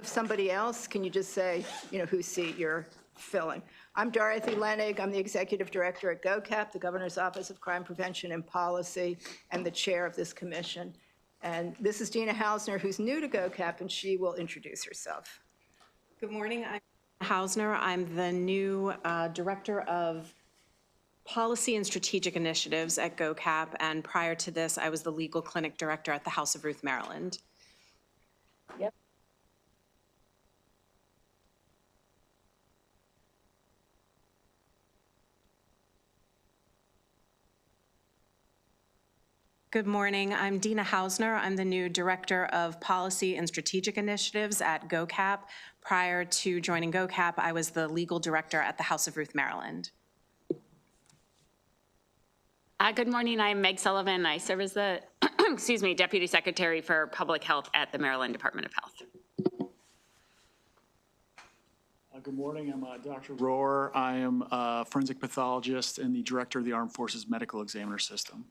somebody else, can you just say, whose seat you're filling? I'm Dorothy Lenig. I'm the Executive Director at GOCAP, the Governor's Office of Crime Prevention and Policy, and the chair of this commission. And this is Dina Hausner, who's new to GOCAP, and she will introduce herself. Good morning. I'm Hausner. I'm the new Director of Policy and Strategic Initiatives at GOCAP, and prior to this, I was the Legal Clinic Director at the House of Ruth, Maryland. Yep. Good morning. I'm Dina Hausner. I'm the new Director of Policy and Strategic Initiatives at GOCAP. Prior to joining GOCAP, I was the Legal Director at the House of Ruth, Maryland. Good morning. I'm Meg Sullivan. I serve as the Deputy Secretary for Public Health at the Maryland Department of Health. Good morning. I'm Dr. Rohr. I am a forensic pathologist and the Director of the Armed Forces Medical Examiner System.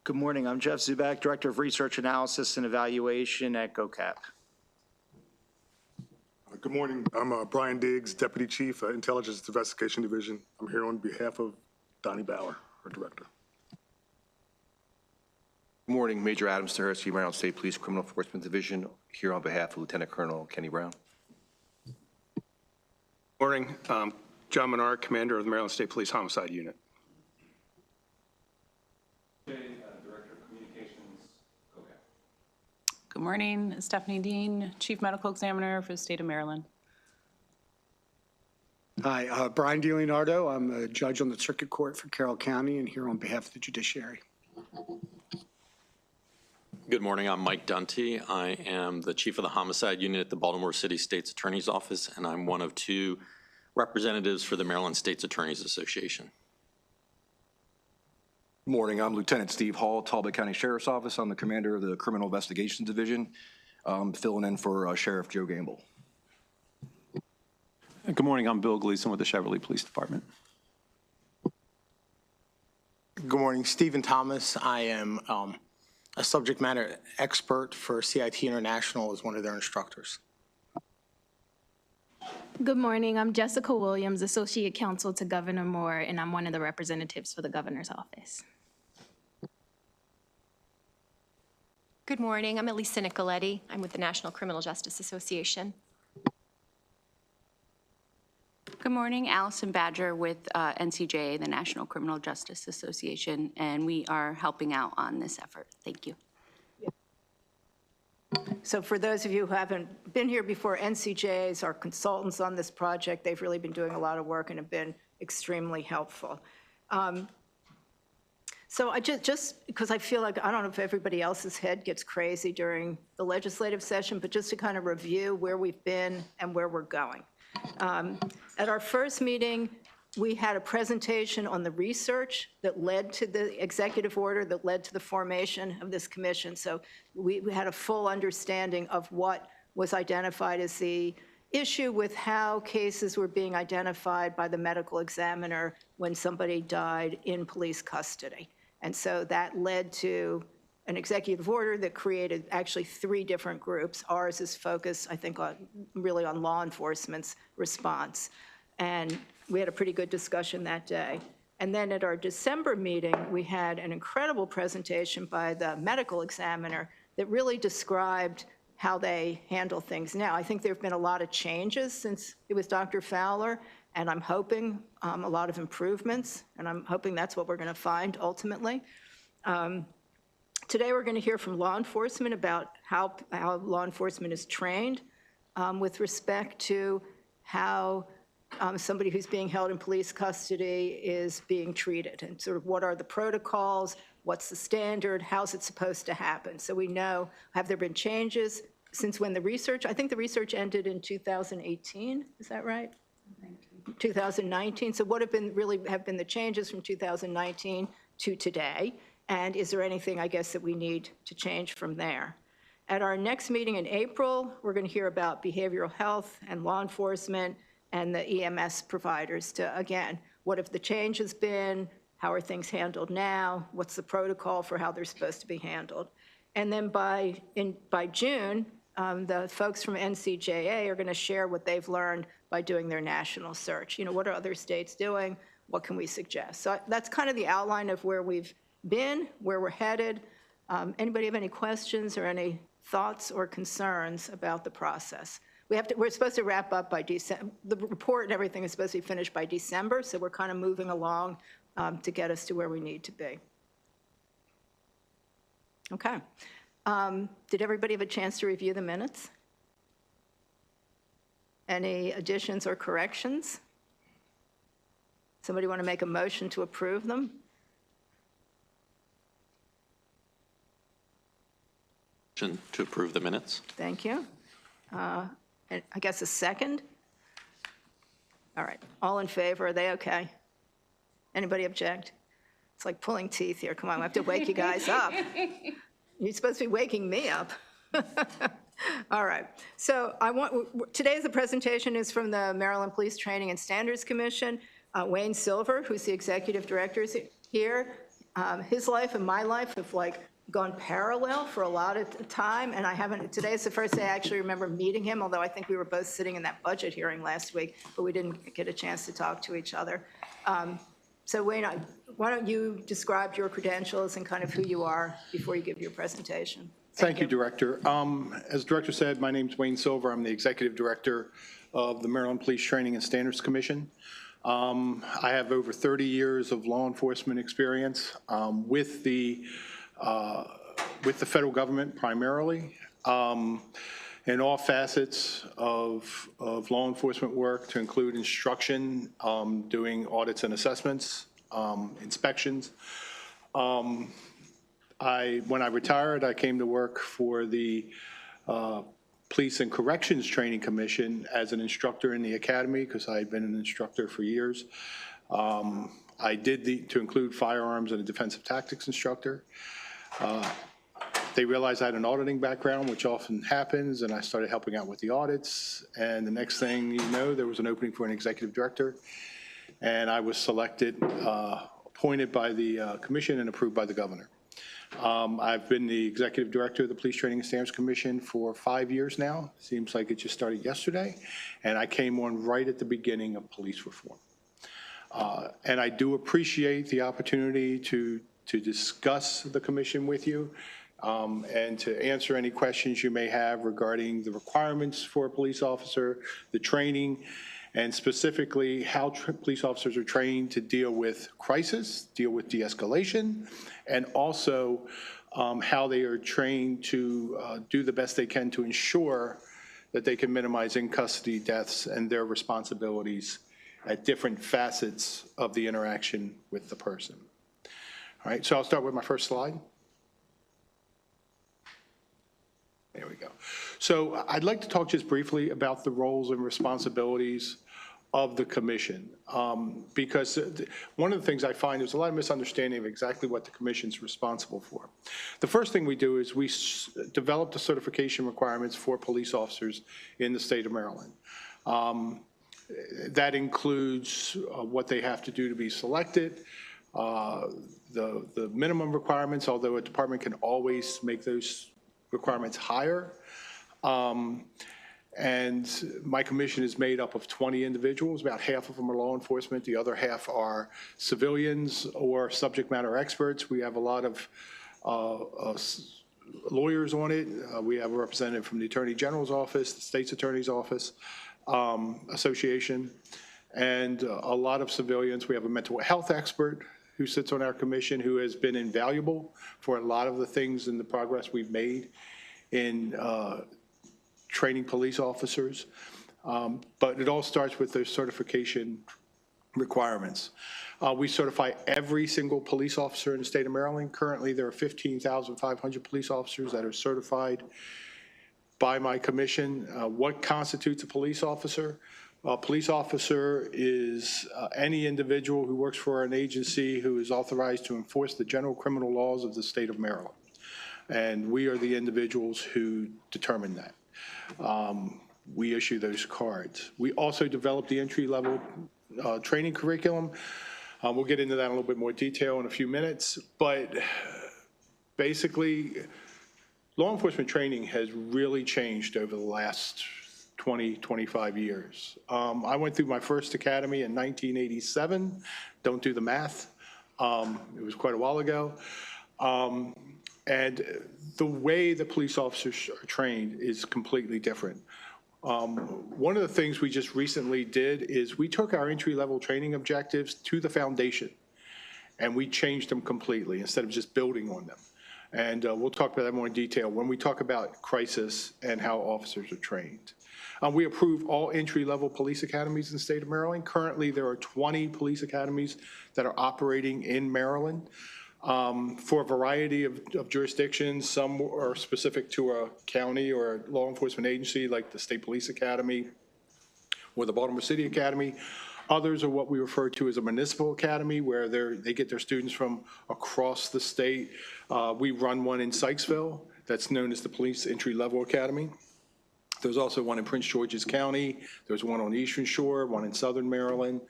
Good morning. I'm Jeff Zubak, Director of Research Analysis and Evaluation at GOCAP. Good morning. I'm Brian Diggs, Deputy Chief, Intelligence Investigation Division. I'm here on behalf of Donnie Bauer, our Director. Good morning. Major Adam Stahersky, Maryland State Police Criminal Enforcement Division, here on behalf of Lieutenant Colonel Kenny Brown. Morning. John Menard, Commander of the Maryland State Police Homicide Unit. Good morning, Stephanie Dean, Chief Medical Examiner for the state of Maryland. Hi, Brian DiLeonardo. I'm a judge on the Circuit Court for Carroll County and here on behalf of the judiciary. Good morning, I'm Mike Dunty. I am the Chief of the Homicide Unit at the Baltimore City State's Attorney's Office, and I'm one of two representatives for the Maryland State's Attorneys Association. Good morning. I'm Lieutenant Steve Hall, Talbot County Sheriff's Office. I'm the commander of the Criminal Investigations Division, filling in for Sheriff Joe Gamble. Good morning. I'm Bill Gleason with the Cheverly Police Department. Good morning. Stephen Thomas. I am a subject matter expert for CIT International as one of their instructors. Good morning. I'm Jessica Williams, Associate Counsel to Governor Moore, and I'm one of the representatives for the Governor's Office. Good morning. I'm Elisa Nicoletti. I'm with the National Criminal Justice Association. Good morning. Allison Badger with NCJA, the National Criminal Justice Association, and we are helping out on this effort. Thank you. So for those of you who haven't been here before, NCJs are consultants on this project. They've really been doing a lot of work and have been extremely helpful. So I just because I feel like, I don't know if everybody else's head gets crazy during the legislative session, but just to kind of review where we've been and where we're going. At our first meeting, we had a presentation on the research that led to the executive order that led to the formation of this commission. So we had a full understanding of what was identified as the issue with how cases were being identified by the medical examiner when somebody died in police custody. And so that led to an executive order that created actually 3 different groups. Ours is focused, I think, really on law enforcement's response. And we had a pretty good discussion that day. And then at our December meeting, we had an incredible presentation by the medical examiner that really described how they handle things now. I think there have been a lot of changes since it was Dr. Fowler, and I'm hoping a lot of improvements, and I'm hoping that's what we're going to find ultimately. Today we're going to hear from law enforcement about how law enforcement is trained with respect to how somebody who's being held in police custody is being treated, and sort of what are the protocols, what's the standard, how's it supposed to happen. So we know, have there been changes since when the research, I think the research ended in 2018, is that right? 2019. So what have been the changes from 2019 to today? And is there anything, I guess, that we need to change from there? At our next meeting in April, we're going to hear about behavioral health and law enforcement and the EMS providers to, again, what have the changes been? How are things handled now? What's the protocol for how they're supposed to be handled? And then by June, the folks from NCJA are going to share what they've learned by doing their national search. You know, what are other states doing? What can we suggest? So that's kind of the outline of where we've been, where we're headed. Anybody have any questions or any thoughts or concerns about the process? We're supposed to wrap up by December. The report and everything is supposed to be finished by December, so we're kind of moving along to get us to where we need to be. Okay. Did everybody have a chance to review the minutes? Any additions or corrections? Somebody want to make a motion to approve them? Motion to approve the minutes. Thank you. And I guess a second? All right. All in favor? Are they okay? Anybody object? It's like pulling teeth here. Come on, I have to wake you guys up. You're supposed to be waking me up. All right. So today's presentation is from the Maryland Police Training and Standards Commission. Wayne Silver, who's the executive director, is here. His life and my life have gone parallel for a lot of time, and today is the first day I actually remember meeting him, although I think we were both sitting in that budget hearing last week, but we didn't get a chance to talk to each other. So Wayne, why don't you describe your credentials and kind of who you are before you give your presentation? Thank you, Director. As the Director said, my name's Wayne Silver. I'm the Executive Director of the Maryland Police Training and Standards Commission. I have over 30 years of law enforcement experience with the federal government primarily, in all facets of law enforcement work, to include instruction, doing audits and assessments, inspections. When I retired, I came to work for the Police and Corrections Training Commission as an instructor in the academy, because I had been an instructor for years. I did to include firearms and a defensive tactics instructor. They realized I had an auditing background, which often happens, and I started helping out with the audits. And the next thing you know, there was an opening for an executive director, and I was selected, appointed by the commission and approved by the governor. I've been the executive director of the Police Training and Standards Commission for 5 years now. Seems like it just started yesterday, and I came on right at the beginning of police reform. And I do appreciate the opportunity to discuss the commission with you and to answer any questions you may have regarding the requirements for a police officer, the training, and specifically how police officers are trained to deal with crisis, deal with de-escalation, and also how they are trained to do the best they can to ensure that they can minimize in-custody deaths and their responsibilities at different facets of the interaction with the person. All right, so I'll start with my first slide. There we go. So I'd like to talk just briefly about the roles and responsibilities of the commission, because one of the things I find is a lot of misunderstanding of exactly what the commission's responsible for. The first thing we do is we develop the certification requirements for police officers in the state of Maryland. That includes what they have to do to be selected, the minimum requirements, although a department can always make those requirements higher. And my commission is made up of 20 individuals. About half of them are law enforcement. The other half are civilians or subject matter experts. We have a lot of lawyers on it. We have a representative from the Attorney General's office, the State's Attorney's office, association, and a lot of civilians. We have a mental health expert who sits on our commission, who has been invaluable for a lot of the things and the progress we've made in training police officers. But it all starts with those certification requirements. We certify every single police officer in the state of Maryland. Currently, there are 15,500 police officers that are certified by my commission. What constitutes a police officer? A police officer is any individual who works for an agency who is authorized to enforce the general criminal laws of the state of Maryland. And we are the individuals who determine that. We issue those cards. We also develop the entry-level training curriculum. We'll get into that in a little bit more detail in a few minutes, but basically law enforcement training has really changed over the last 20, 25 years. I went through my first academy in 1987. Don't do the math. It was quite a while ago. And the way the police officers are trained is completely different. One of the things we just recently did is we took our entry-level training objectives to the foundation, and we changed them completely instead of just building on them. And we'll talk about that more in detail when we talk about crisis and how officers are trained. We approve all entry-level police academies in the state of Maryland. Currently, there are 20 police academies that are operating in Maryland for a variety of jurisdictions. Some are specific to a county or a law enforcement agency, like the State Police Academy or the Baltimore City Academy. Others are what we refer to as a municipal academy, where they get their students from across the state. We run one in Sykesville that's known as the Police Entry-Level Academy. There's also one in Prince George's County. There's one on the Eastern Shore, one in Southern Maryland,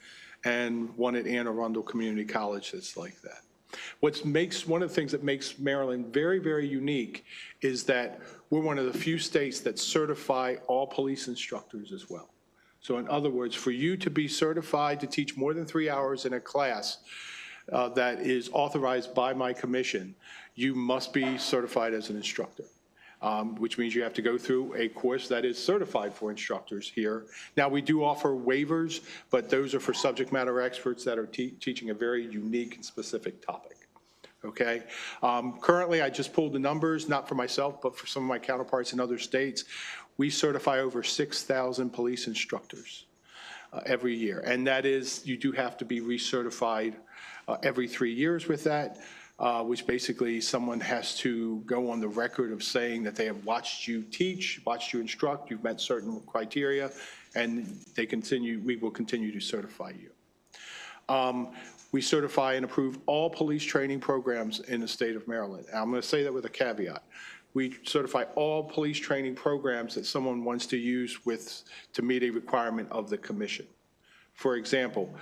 and one at Anne Arundel Community College that's like that. One of the things that makes Maryland very, very unique is that we're one of the few states that certify all police instructors as well. So in other words, for you to be certified to teach more than 3 hours in a class that is authorized by my commission, you must be certified as an instructor. Which means you have to go through a course that is certified for instructors here. Now, we do offer waivers, but those are for subject matter experts that are teaching a very unique and specific topic, okay? Currently, I just pulled the numbers, not for myself, but for some of my counterparts in other states. We certify over 6,000 police instructors every year, and that is, you do have to be recertified every 3 years with that. Which basically someone has to go on the record of saying that they have watched you teach, watched you instruct, you've met certain criteria, and we will continue to certify you. We certify and approve all police training programs in the state of Maryland. And I'm going to say that with a caveat. We certify all police training programs that someone wants to use to meet a requirement of the commission. For example,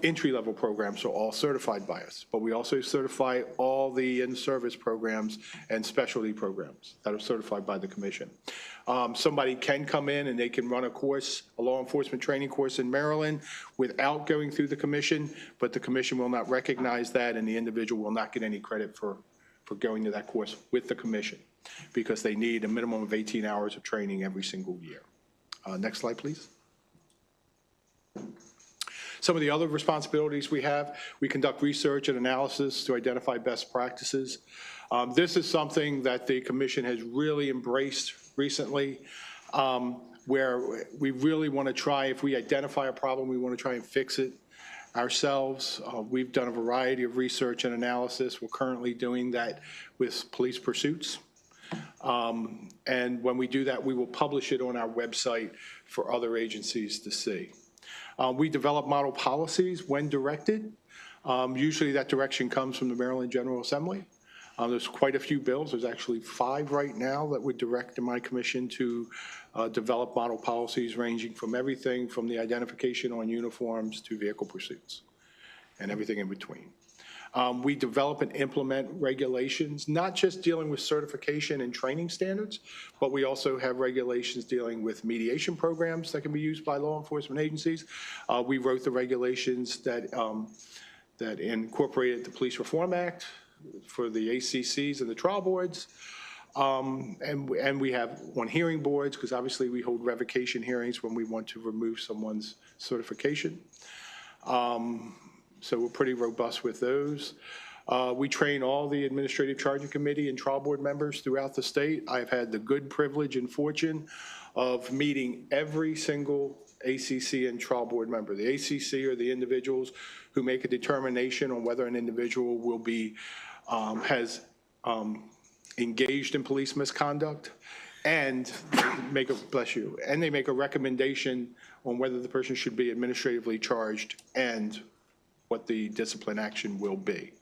entry-level programs are all certified by us, but we also certify all the in-service programs and specialty programs that are certified by the commission. Somebody can come in and they can run a course, a law enforcement training course in Maryland without going through the commission, but the commission will not recognize that, and the individual will not get any credit for going to that course with the commission, because they need a minimum of 18 hours of training every single year. Next slide, please. Some of the other responsibilities we have, we conduct research and analysis to identify best practices. This is something that the commission has really embraced recently, where we really want to try, if we identify a problem, we want to try and fix it ourselves. We've done a variety of research and analysis. We're currently doing that with police pursuits. And when we do that, we will publish it on our website for other agencies to see. We develop model policies when directed. Usually that direction comes from the Maryland General Assembly. There's quite a few bills. There's actually 5 right now that would direct my commission to develop model policies, ranging from everything from the identification on uniforms to vehicle pursuits and everything in between. We develop and implement regulations, not just dealing with certification and training standards, but we also have regulations dealing with mediation programs that can be used by law enforcement agencies. We wrote the regulations that incorporated the Police Reform Act for the ACCs and the trial boards. And we have on hearing boards, because obviously we hold revocation hearings when we want to remove someone's certification. So we're pretty robust with those. We train all the administrative charging committee and trial board members throughout the state. I've had the good privilege and fortune of meeting every single ACC and trial board member. The ACC are the individuals who make a determination on whether an individual will be, has engaged in police misconduct, and make a, bless you, and they make a recommendation on whether the person should be administratively charged and what the discipline action will be.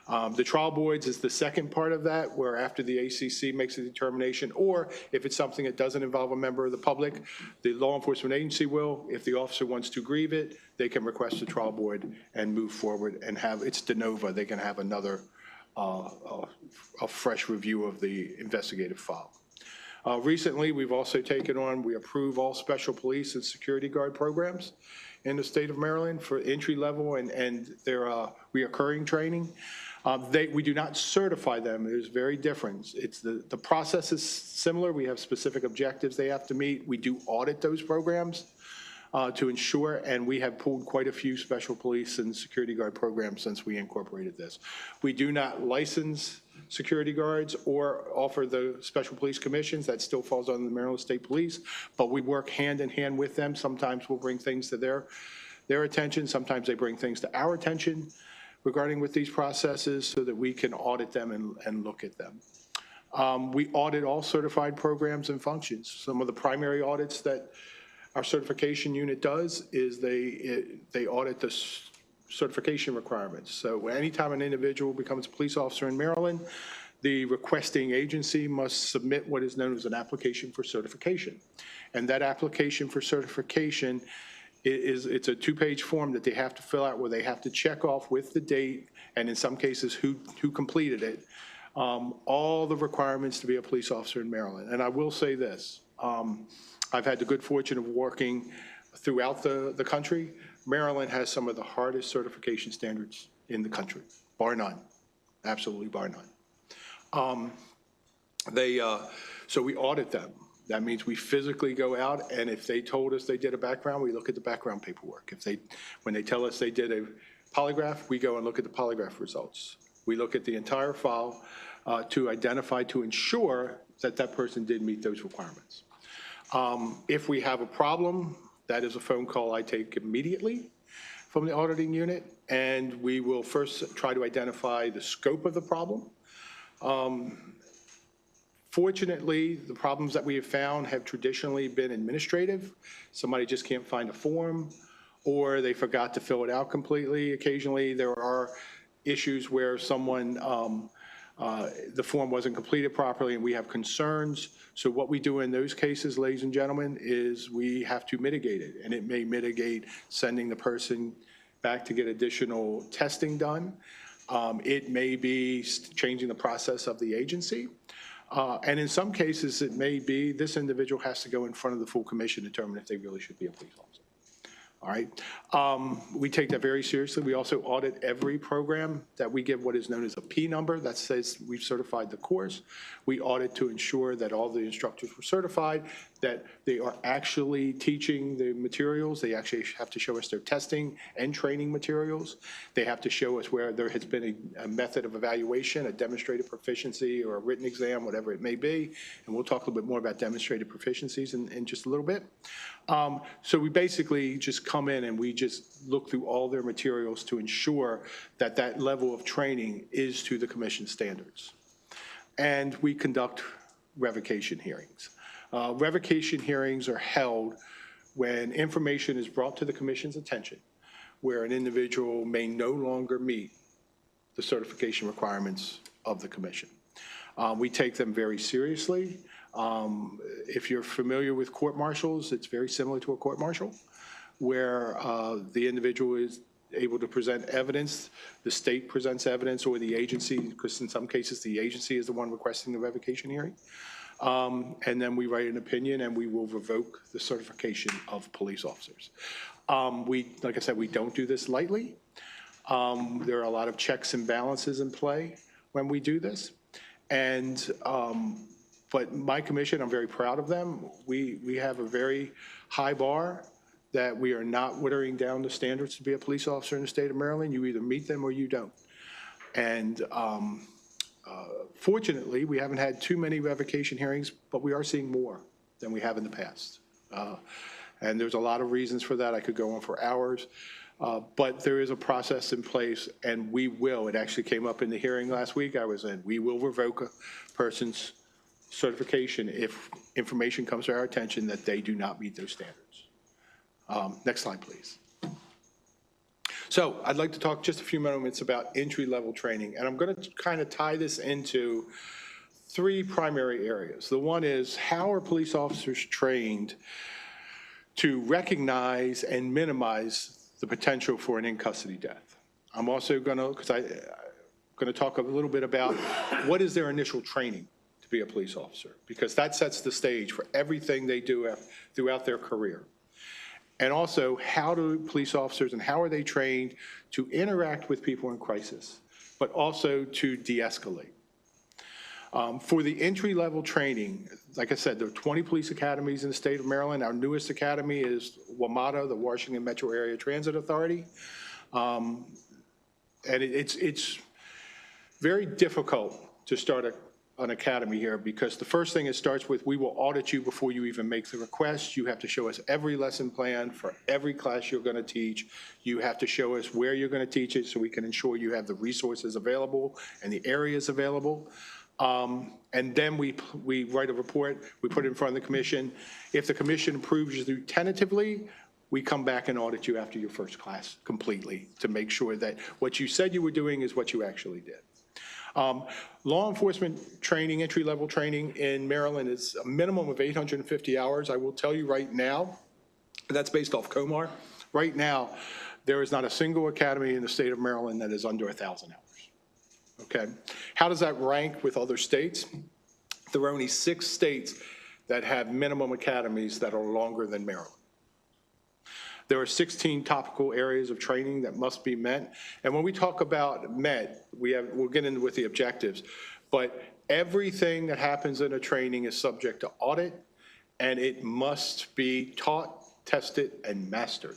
The trial boards is the second part of that, where after the ACC makes a determination, or if it's something that doesn't involve a member of the public, the law enforcement agency will. If the officer wants to grieve it, they can request a trial board and move forward and have, it's de novo, they can have another a fresh review of the investigative file. Recently, we've also taken on, we approve all special police and security guard programs in the state of Maryland for entry level and their reoccurring training. We do not certify them. There's very different. It's the process is similar. We have specific objectives they have to meet. We do audit those programs to ensure, and we have pulled quite a few special police and security guard programs since we incorporated this. We do not license security guards or offer the special police commissions. That still falls on the Maryland State Police, but we work hand in hand with them. Sometimes we'll bring things to their attention. Sometimes they bring things to our attention regarding with these processes so that we can audit them and look at them. We audit all certified programs and functions. Some of the primary audits that our certification unit does is they audit the certification requirements. So anytime an individual becomes a police officer in Maryland, the requesting agency must submit what is known as an application for certification. And that application for certification it's a 2-page form that they have to fill out where they have to check off with the date and in some cases who completed it, all the requirements to be a police officer in Maryland. And I will say this, I've had the good fortune of working throughout the country. Maryland has some of the hardest certification standards in the country, bar none, absolutely bar none. So we audit them. That means we physically go out, and if they told us they did a background, we look at the background paperwork. When they tell us they did a polygraph, we go and look at the polygraph results. We look at the entire file to identify, to ensure that that person did meet those requirements. If we have a problem, that is a phone call I take immediately from the auditing unit, and we will first try to identify the scope of the problem. Fortunately, the problems that we have found have traditionally been administrative. Somebody just can't find a form, or they forgot to fill it out completely. Occasionally, there are issues where someone, the form wasn't completed properly and we have concerns. So what we do in those cases, ladies and gentlemen, is we have to mitigate it. And it may mitigate sending the person back to get additional testing done. It may be changing the process of the agency. And in some cases, it may be this individual has to go in front of the full commission to determine if they really should be a police officer. All right. We take that very seriously. We also audit every program that we give what is known as a P number. That says we've certified the course. We audit to ensure that all the instructors were certified, that they are actually teaching the materials. They actually have to show us their testing and training materials. They have to show us where there has been a method of evaluation, a demonstrated proficiency or a written exam, whatever it may be. And we'll talk a little bit more about demonstrated proficiencies in just a little bit. So we basically just come in and we just look through all their materials to ensure that that level of training is to the commission standards. And we conduct revocation hearings. Revocation hearings are held when information is brought to the commission's attention where an individual may no longer meet the certification requirements of the commission. We take them very seriously. If you're familiar with court-martials, it's very similar to a court-martial where the individual is able to present evidence, the state presents evidence, or the agency, because in some cases the agency is the one requesting the revocation hearing. And then we write an opinion and we will revoke the certification of police officers. Like I said, we don't do this lightly. There are a lot of checks and balances in play when we do this. And but my commission, I'm very proud of them. We have a very high bar that we are not watering down the standards to be a police officer in the state of Maryland. You either meet them or you don't. And fortunately, we haven't had too many revocation hearings, but we are seeing more than we have in the past. And there's a lot of reasons for that. I could go on for hours. But there is a process in place, and we will. It actually came up in the hearing last week I was in. We will revoke a person's certification if information comes to our attention that they do not meet those standards. Next slide, please. So I'd like to talk just a few moments about entry-level training, and I'm going to kind of tie this into three primary areas. The one is, how are police officers trained to recognize and minimize the potential for an in-custody death? I'm also going to, because going to talk a little bit about what is their initial training to be a police officer, because that sets the stage for everything they do throughout their career. And also, how do police officers and how are they trained to interact with people in crisis, but also to de-escalate? For the entry-level training, like I said, there are 20 police academies in the state of Maryland. Our newest academy is WMATA, the Washington Metro Area Transit Authority. And it's very difficult to start an academy here, because the first thing it starts with, we will audit you before you even make the request. You have to show us every lesson plan for every class you're going to teach. You have to show us where you're going to teach it so we can ensure you have the resources available and the areas available. And then we write a report, we put it in front of the commission. If the commission approves you tentatively, we come back and audit you after your first class completely to make sure that what you said you were doing is what you actually did. Law enforcement training, entry-level training in Maryland is a minimum of 850 hours. I will tell you right now, that's based off COMAR. Right now, there is not a single academy in the state of Maryland that is under 1,000 hours. Okay, how does that rank with other states? There are only 6 states that have minimum academies that are longer than Maryland. There are 16 topical areas of training that must be met. And when we talk about met, we'll get into with the objectives, but everything that happens in a training is subject to audit, and it must be taught, tested, and mastered.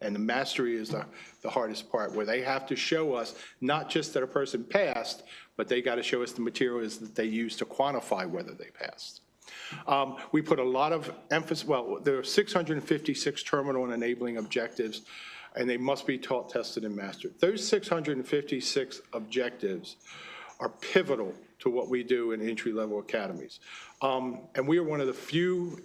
And the mastery is the hardest part, where they have to show us not just that a person passed, but they got to show us the materials that they use to quantify whether they passed. We put a lot of emphasis, well, there are 656 terminal and enabling objectives, and they must be taught, tested, and mastered. Those 656 objectives are pivotal to what we do in entry-level academies. And we are one of the few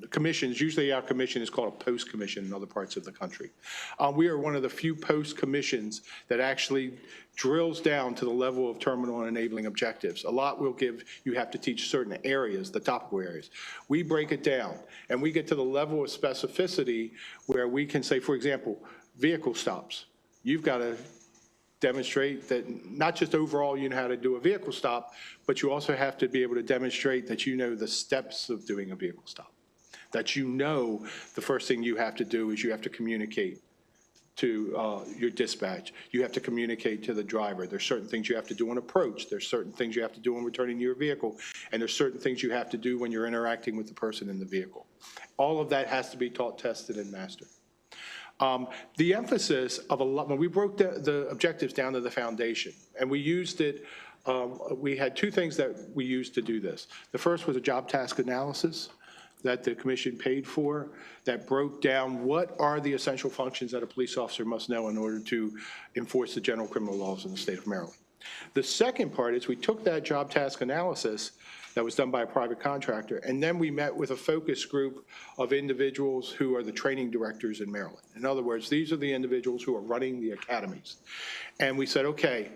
commissions, usually our commission is called a post commission in other parts of the country. We are one of the few post commissions that actually drills down to the level of terminal and enabling objectives. A lot will give, you have to teach certain areas, the topical areas. We break it down, and we get to the level of specificity where we can say, for example, vehicle stops. You've got to demonstrate that not just overall you know how to do a vehicle stop, but you also have to be able to demonstrate that you know the steps of doing a vehicle stop. That you know the first thing you have to do is you have to communicate to your dispatch. You have to communicate to the driver. There's certain things you have to do on approach. There's certain things you have to do when returning to your vehicle. And there's certain things you have to do when you're interacting with the person in the vehicle. All of that has to be taught, tested, and mastered. The emphasis of a lot, when we broke the objectives down to the foundation, and we used it, we had 2 things that we used to do this. The first was a job task analysis that the commission paid for, that broke down what are the essential functions that a police officer must know in order to enforce the general criminal laws in the state of Maryland. The second part is we took that job task analysis that was done by a private contractor, and then we met with a focus group of individuals who are the training directors in Maryland. In other words, these are the individuals who are running the academies. And we said, okay,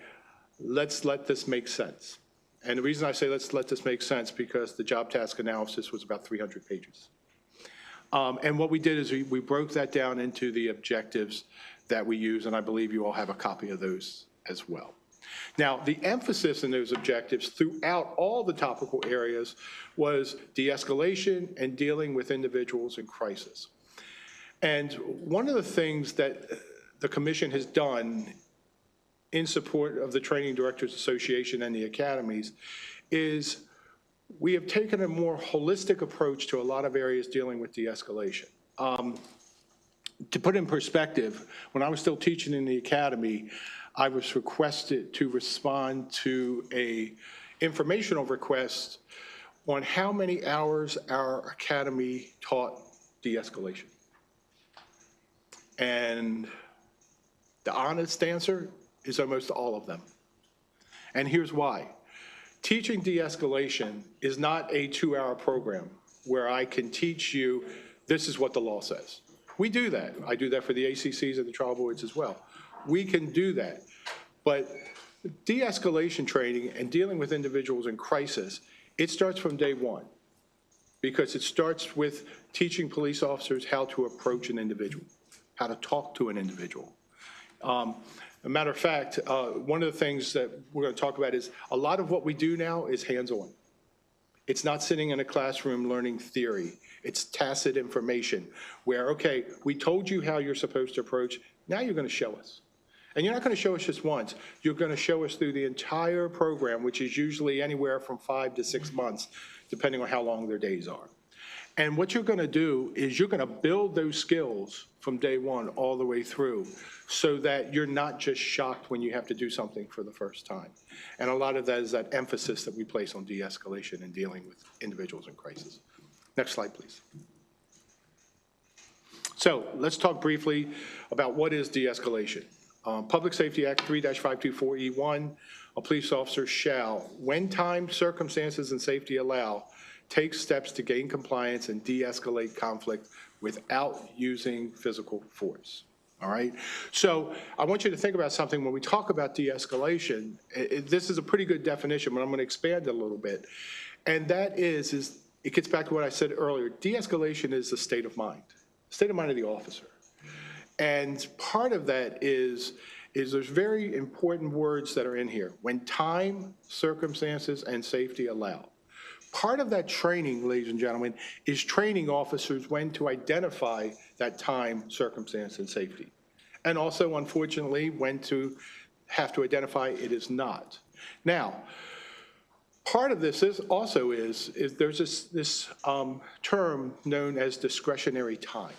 let's let this make sense. And the reason I say let's let this make sense, because the job task analysis was about 300 pages. And what we did is we broke that down into the objectives that we use, and I believe you all have a copy of those as well. Now, the emphasis in those objectives throughout all the topical areas was de-escalation and dealing with individuals in crisis. And one of the things that the commission has done in support of the Training Directors Association and the academies is we have taken a more holistic approach to a lot of areas dealing with de-escalation. To put in perspective, when I was still teaching in the academy, I was requested to respond to a informational request on how many hours our academy taught de-escalation. And the honest answer is almost all of them. And here's why. Teaching de-escalation is not a 2-hour program where I can teach you this is what the law says. We do that. I do that for the ACCs and the trial boards as well. We can do that. But de-escalation training and dealing with individuals in crisis, it starts from day one, because it starts with teaching police officers how to approach an individual, how to talk to an individual. a matter of fact, one of the things that we're going to talk about is a lot of what we do now is hands-on. It's not sitting in a classroom learning theory. It's tacit information where, okay, we told you how you're supposed to approach. Now you're going to show us. And you're not going to show us just once. You're going to show us through the entire program, which is usually anywhere from 5 to 6 months, depending on how long their days are. And what you're going to do is you're going to build those skills from day one all the way through so that you're not just shocked when you have to do something for the first time. And a lot of that is that emphasis that we place on de-escalation and dealing with individuals in crisis. Next slide, please. So let's talk briefly about what is de-escalation. Public Safety Act 3-524E1, a police officer shall, when time, circumstances, and safety allow, take steps to gain compliance and de-escalate conflict without using physical force. All right? So I want you to think about something when we talk about de-escalation. This is a pretty good definition, but I'm going to expand it a little bit. And that is it gets back to what I said earlier. De-escalation is the state of mind of the officer. And part of that is there's very important words that are in here. When time, circumstances, and safety allow. Part of that training, ladies and gentlemen, is training officers when to identify that time, circumstance, and safety. And also, unfortunately, when to have to identify it is not. Now, part of this is there's this term known as discretionary time.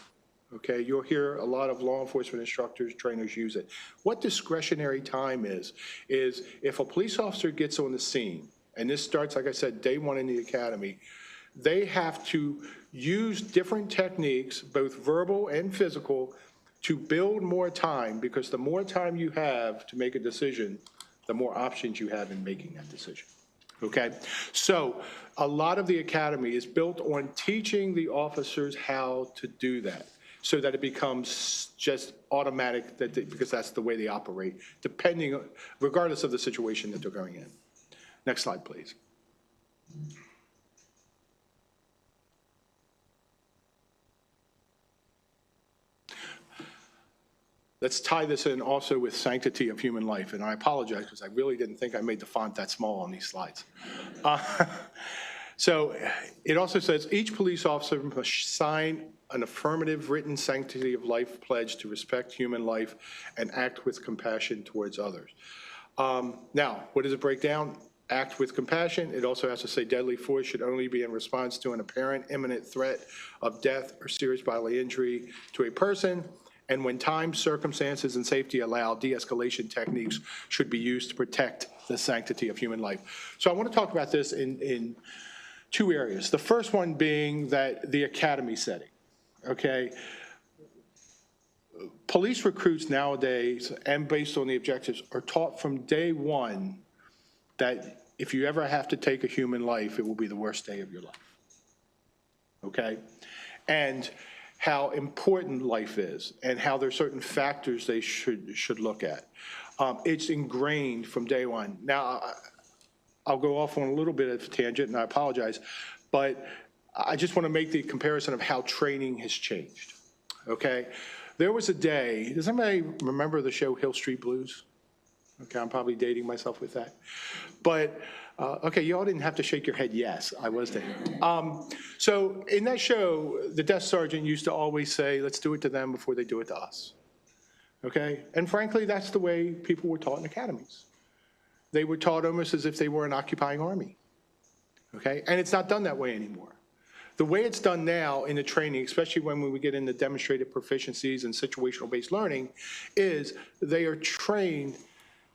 Okay, you'll hear a lot of law enforcement instructors, trainers use it. What discretionary time is if a police officer gets on the scene, and this starts, like I said, day one in the academy, they have to use different techniques, both verbal and physical, to build more time, because the more time you have to make a decision, the more options you have in making that decision. Okay, so a lot of the academy is built on teaching the officers how to do that, so that it becomes just automatic, because that's the way they operate, regardless of the situation that they're going in. Next slide, please. Let's tie this in also with sanctity of human life, and I apologize because I really didn't think I made the font that small on these slides. So it also says each police officer must sign an affirmative written sanctity of life pledge to respect human life and act with compassion towards others. Now, what does it break down? Act with compassion. It also has to say deadly force should only be in response to an apparent imminent threat of death or serious bodily injury to a person. And when time, circumstances, and safety allow, de-escalation techniques should be used to protect the sanctity of human life. So I want to talk about this in two areas. The first one being that the academy setting, okay? Police recruits nowadays, and based on the objectives, are taught from day one that if you ever have to take a human life, it will be the worst day of your life, okay? And how important life is and how there are certain factors they should look at. It's ingrained from day one. Now, I'll go off on a little bit of a tangent, and I apologize, but I just want to make the comparison of how training has changed, okay? There was a day, does anybody remember the show Hill Street Blues? Okay, I'm probably dating myself with that. But, okay, you all didn't have to shake your head yes, I was there. So in that show, the desk sergeant used to always say, let's do it to them before they do it to us, okay? And frankly, that's the way people were taught in academies. They were taught almost as if they were an occupying army, okay? And it's not done that way anymore. The way it's done now in the training, especially when we get into demonstrated proficiencies and situational-based learning, is they are trained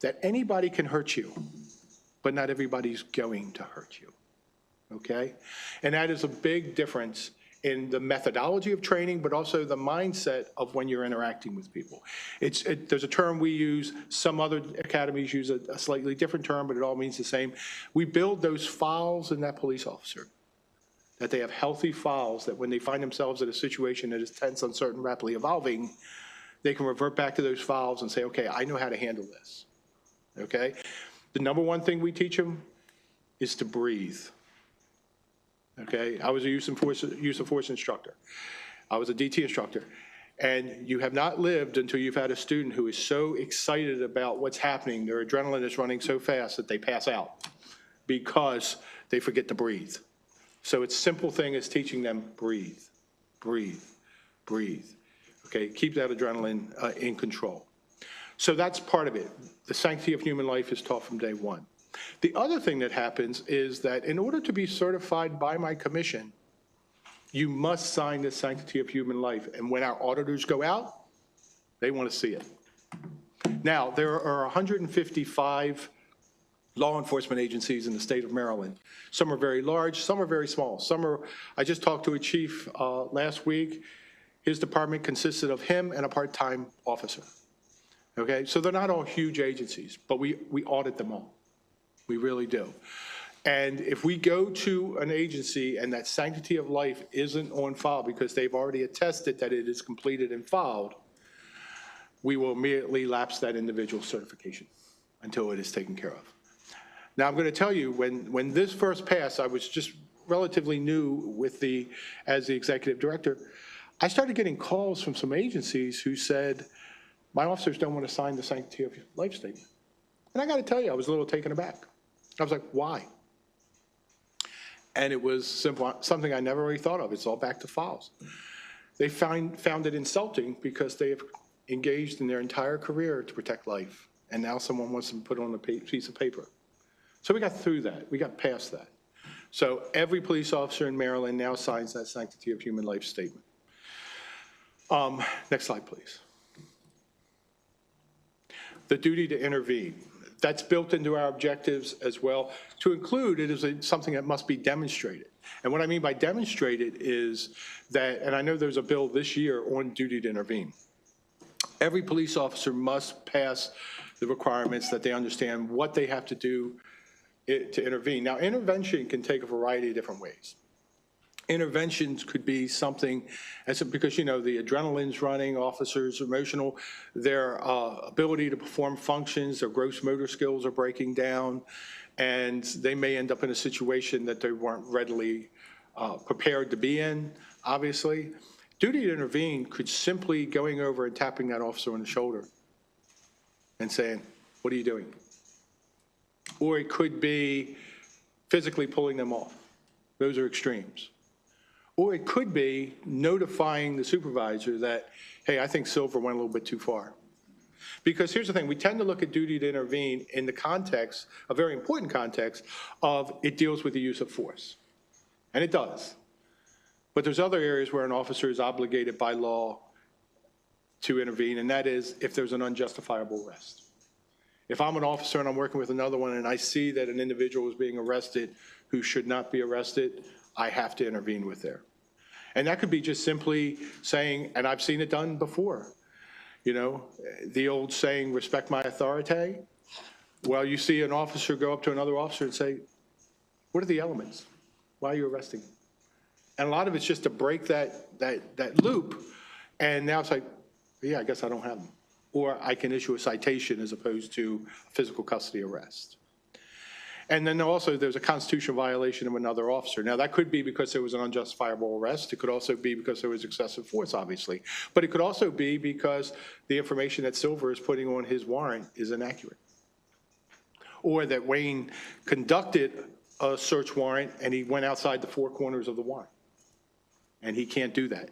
that anybody can hurt you, but not everybody's going to hurt you, okay? And that is a big difference in the methodology of training, but also the mindset of when you're interacting with people. There's a term we use, some other academies use a slightly different term, but it all means the same. We build those files in that police officer, that they have healthy files, that when they find themselves in a situation that is tense, uncertain, rapidly evolving, they can revert back to those files and say, okay, I know how to handle this, okay? The number one thing we teach them is to breathe, okay? I was a use of force instructor. I was a DT instructor. And you have not lived until you've had a student who is so excited about what's happening, their adrenaline is running so fast that they pass out because they forget to breathe. So it's a simple thing as teaching them breathe, breathe, breathe. Okay, keep that adrenaline in control. So that's part of it. The sanctity of human life is taught from day one. The other thing that happens is that in order to be certified by my commission, you must sign the sanctity of human life. And when our auditors go out, they want to see it. Now, there are 155 law enforcement agencies in the state of Maryland. Some are very large, some are very small. Some are, I just talked to a chief last week. His department consisted of him and a part-time officer. Okay, so they're not all huge agencies, but we audit them all. We really do. And if we go to an agency and that sanctity of life isn't on file because they've already attested that it is completed and filed, we will immediately lapse that individual certification until it is taken care of. Now, I'm going to tell you, when this first passed, I was just relatively new as the executive director. I started getting calls from some agencies who said, my officers don't want to sign the sanctity of life statement. And I got to tell you, I was a little taken aback. I was like, why? And it was simple, something I never really thought of. It's all back to files. They found it insulting because they have engaged in their entire career to protect life. And now someone wants to put it on a piece of paper. So we got through that. We got past that. So every police officer in Maryland now signs that sanctity of human life statement. Next slide, please. The duty to intervene. That's built into our objectives as well. To include, it is something that must be demonstrated. And what I mean by demonstrated is that, and I know there's a bill this year on duty to intervene. Every police officer must pass the requirements that they understand what they have to do to intervene. Now, intervention can take a variety of different ways. Interventions could be something, because, you know, the adrenaline's running, officers are emotional, their ability to perform functions, their gross motor skills are breaking down, and they may end up in a situation that they weren't readily prepared to be in, obviously. Duty to intervene could simply going over and tapping that officer on the shoulder and saying, what are you doing? Or it could be physically pulling them off. Those are extremes. Or it could be notifying the supervisor that, hey, I think Silver went a little bit too far. Because here's the thing, we tend to look at duty to intervene in the context, a very important context, of it deals with the use of force. And it does. But there's other areas where an officer is obligated by law to intervene, and that is if there's an unjustifiable arrest. If I'm an officer and I'm working with another one and I see that an individual is being arrested who should not be arrested, I have to intervene with there. And that could be just simply saying, and I've seen it done before, you know, the old saying, respect my authority. Well, you see an officer go up to another officer and say, what are the elements? Why are you arresting him? And a lot of it's just to break that loop. And now it's like, yeah, I guess I don't have them. Or I can issue a citation as opposed to a physical custody arrest. And then also there's a constitutional violation of another officer. Now that could be because there was an unjustifiable arrest. It could also be because there was excessive force, obviously. But it could also be because the information that Silver is putting on his warrant is inaccurate. Or that Wayne conducted a search warrant and he went outside the four corners of the warrant. And he can't do that,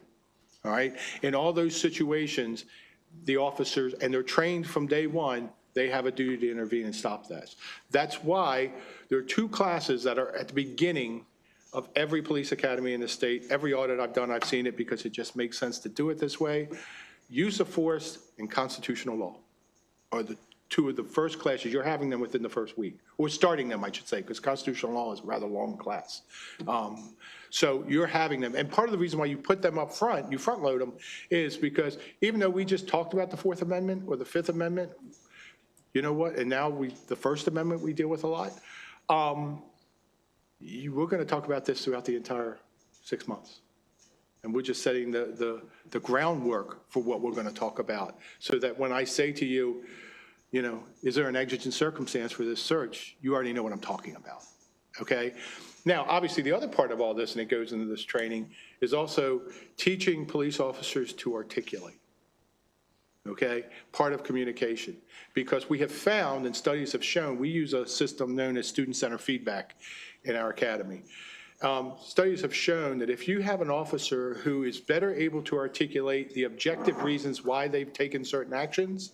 all right? In all those situations, the officers, and they're trained from day one, they have a duty to intervene and stop that. That's why there are two classes that are at the beginning of every police academy in the state. Every audit I've done, I've seen it because it just makes sense to do it this way. Use of force and constitutional law are the two of the first classes. You're having them within the first week, or starting them, I should say, because constitutional law is a rather long class. So you're having them. And part of the reason why you put them up front, you front load them, is because even though we just talked about the Fourth Amendment or the Fifth Amendment, you know what? And now the First Amendment we deal with a lot. We're going to talk about this throughout the entire 6 months. And we're just setting the groundwork for what we're going to talk about, so that when I say to you, you know, is there an exigent circumstance for this search? You already know what I'm talking about. okay? Now, obviously, the other part of all this, and it goes into this training, is also teaching police officers to articulate, okay? Part of communication. Because we have found, and studies have shown, we use a system known as student-centered feedback in our academy. Studies have shown that if you have an officer who is better able to articulate the objective reasons why they've taken certain actions,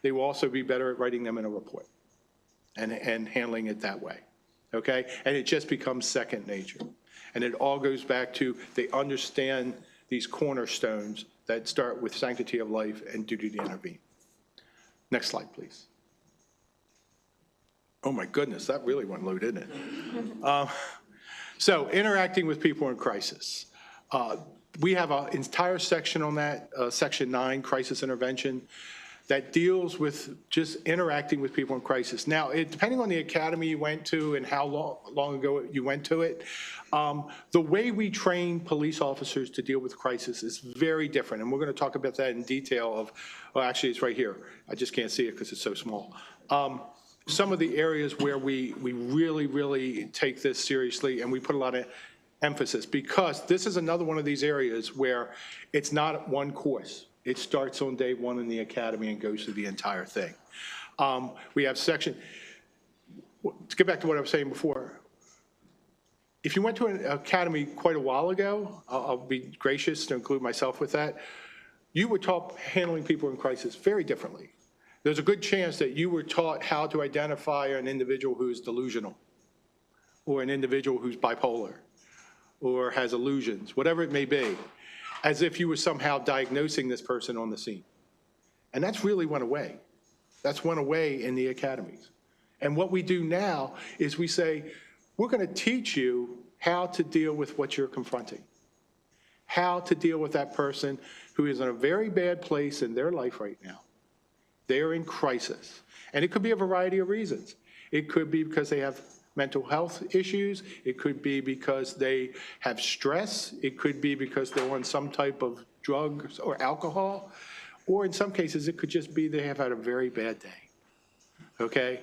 they will also be better at writing them in a report and handling it that way, okay? And it just becomes second nature. And it all goes back to they understand these cornerstones that start with sanctity of life and duty to intervene. Next slide, please. Oh my goodness, that really went low, didn't it? So interacting with people in crisis. We have an entire section on that, Section 9, Crisis Intervention, that deals with just interacting with people in crisis. Now, depending on the academy you went to and how long ago you went to it, the way we train police officers to deal with crisis is very different. And we're going to talk about that in detail of, well, actually, it's right here. I just can't see it because it's so small. Some of the areas where we really, really take this seriously and we put a lot of emphasis, because this is another one of these areas where it's not one course. It starts on day one in the academy and goes through the entire thing. We have section, to get back to what I was saying before, if you went to an academy quite a while ago, I'll be gracious to include myself with that, you were taught handling people in crisis very differently. There's a good chance that you were taught how to identify an individual who is delusional, or an individual who's bipolar, or has illusions, whatever it may be, as if you were somehow diagnosing this person on the scene. And that's really went away. That's went away in the academies. And what we do now is we say, we're going to teach you how to deal with what you're confronting, how to deal with that person who is in a very bad place in their life right now. They're in crisis. And it could be a variety of reasons. It could be because they have mental health issues. It could be because they have stress. It could be because they're on some type of drugs or alcohol. Or in some cases, it could just be they have had a very bad day, okay?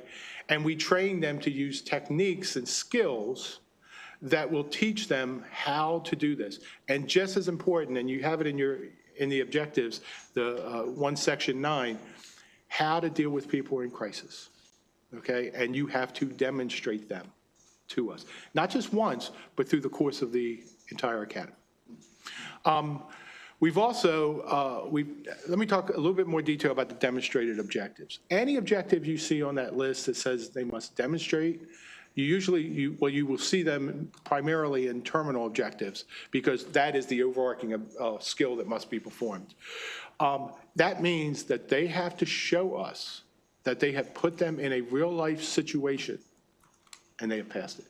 And we train them to use techniques and skills that will teach them how to do this. And just as important, and you have it in the objectives, the Section 9, how to deal with people in crisis, okay? And you have to demonstrate them to us. Not just once, but through the course of the entire academy. We've also, let me talk a little bit more detail about the demonstrated objectives. Any objective you see on that list that says they must demonstrate, you will see them primarily in terminal objectives, because that is the overarching skill that must be performed. That means that they have to show us that they have put them in a real life situation and they have passed it.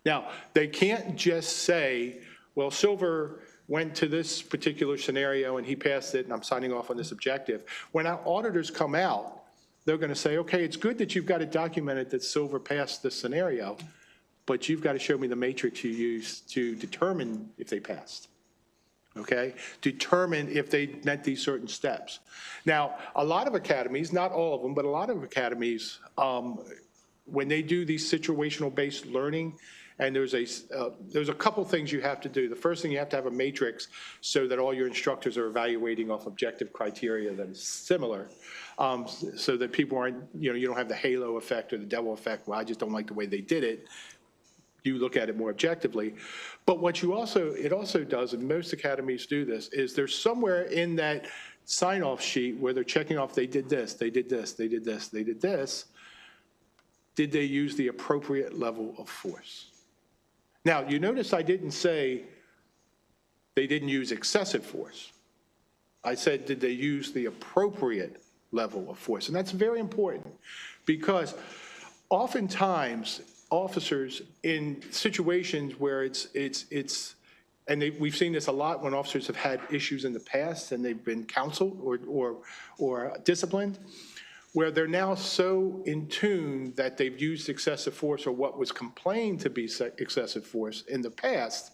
Now, they can't just say, well, Silver went to this particular scenario and he passed it and I'm signing off on this objective. When our auditors come out, they're going to say, okay, it's good that you've got it documented that Silver passed this scenario, but you've got to show me the matrix you used to determine if they passed, okay? Determine if they met these certain steps. Now, a lot of academies, not all of them, but a lot of academies, when they do these situational-based learning, and there's a couple things you have to do. The first thing, you have to have a matrix so that all your instructors are evaluating off objective criteria that is similar, so that people aren't, you don't have the halo effect or the devil effect, well, I just don't like the way they did it. You look at it more objectively. But what it also does, and most academies do this, is there's somewhere in that sign-off sheet where they're checking off they did this, they did this, they did this, they did this. Did they use the appropriate level of force? Now, you notice I didn't say they didn't use excessive force. I said, did they use the appropriate level of force? And that's very important, because oftentimes officers in situations where we've seen this a lot when officers have had issues in the past and they've been counseled or disciplined, where they're now so in tune that they've used excessive force or what was complained to be excessive force in the past,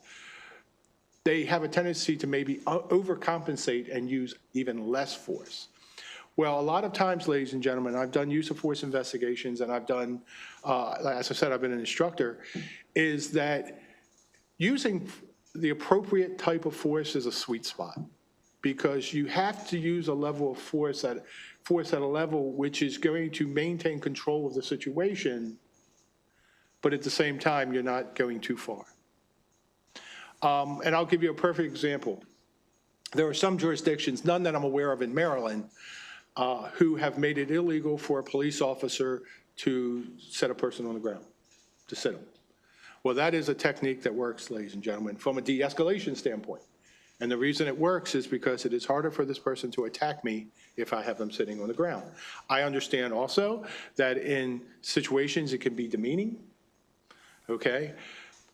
they have a tendency to maybe overcompensate and use even less force. Well, a lot of times, ladies and gentlemen, I've done use of force investigations, and I've done, as I said, I've been an instructor, is that using the appropriate type of force is a sweet spot, because you have to use a level of force at a level which is going to maintain control of the situation, but at the same time, you're not going too far. And I'll give you a perfect example. There are some jurisdictions, none that I'm aware of in Maryland, who have made it illegal for a police officer to set a person on the ground, to sit them. Well, that is a technique that works, ladies and gentlemen, from a de-escalation standpoint. And the reason it works is because it is harder for this person to attack me if I have them sitting on the ground. I understand also that in situations it can be demeaning, okay?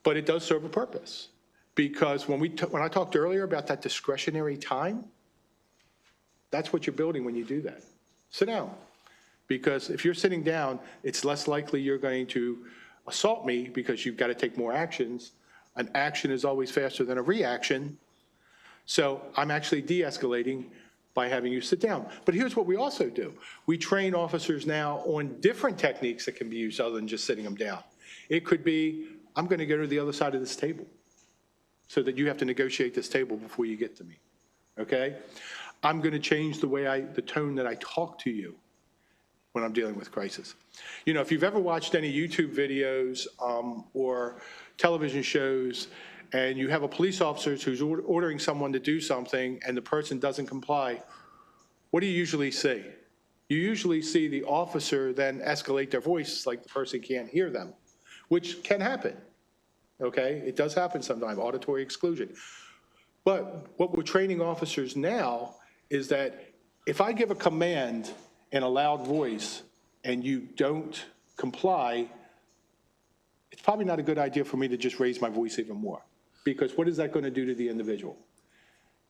But it does serve a purpose. Because when I talked earlier about that discretionary time, that's what you're building when you do that. Sit down. Because if you're sitting down, it's less likely you're going to assault me because you've got to take more actions. An action is always faster than a reaction. So I'm actually de-escalating by having you sit down. But here's what we also do. We train officers now on different techniques that can be used other than just sitting them down. It could be, I'm going to go to the other side of this table so that you have to negotiate this table before you get to me, okay? I'm going to change the tone that I talk to you when I'm dealing with crisis. You know, if you've ever watched any YouTube videos or television shows, and you have a police officer who's ordering someone to do something and the person doesn't comply, what do you usually see? You usually see the officer then escalate their voice like the person can't hear them, which can happen, okay? It does happen sometimes, auditory exclusion. But what we're training officers now is that if I give a command in a loud voice and you don't comply, it's probably not a good idea for me to just raise my voice even more. Because what is that going to do to the individual?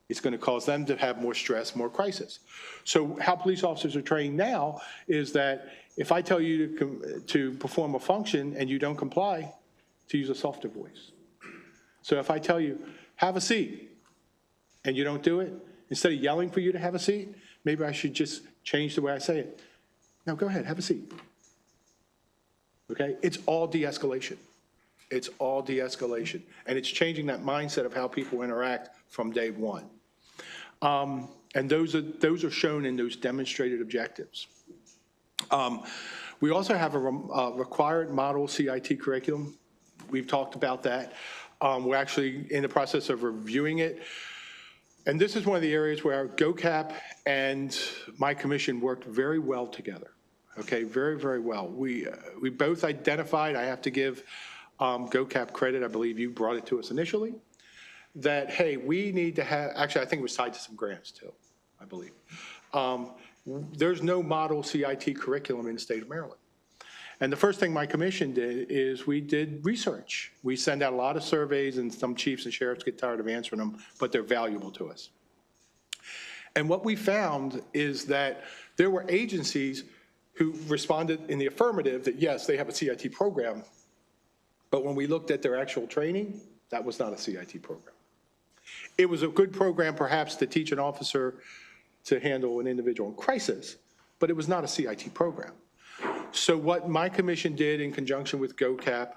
It's going to cause them to have more stress, more crisis. So how police officers are trained now is that if I tell you to perform a function and you don't comply, to use a softer voice. So if I tell you, have a seat, and you don't do it, instead of yelling for you to have a seat, maybe I should just change the way I say it. Now go ahead, have a seat. Okay? It's all de-escalation. It's all de-escalation. And it's changing that mindset of how people interact from day one. And those are shown in those demonstrated objectives. We also have a required model CIT curriculum. We've talked about that. We're actually in the process of reviewing it. And this is one of the areas where GOCAP and my commission worked very well together. Okay, very, very well. We both identified, I have to give GOCAP credit, I believe you brought it to us initially, that, hey, we need to have, actually, I think it was tied to some grants too, I believe. There's no model CIT curriculum in the state of Maryland. And the first thing my commission did is we did research. We send out a lot of surveys, and some chiefs and sheriffs get tired of answering them, but they're valuable to us. And what we found is that there were agencies who responded in the affirmative that, yes, they have a CIT program, but when we looked at their actual training, that was not a CIT program. It was a good program, perhaps, to teach an officer to handle an individual in crisis, but it was not a CIT program. So what my commission did in conjunction with GOCAP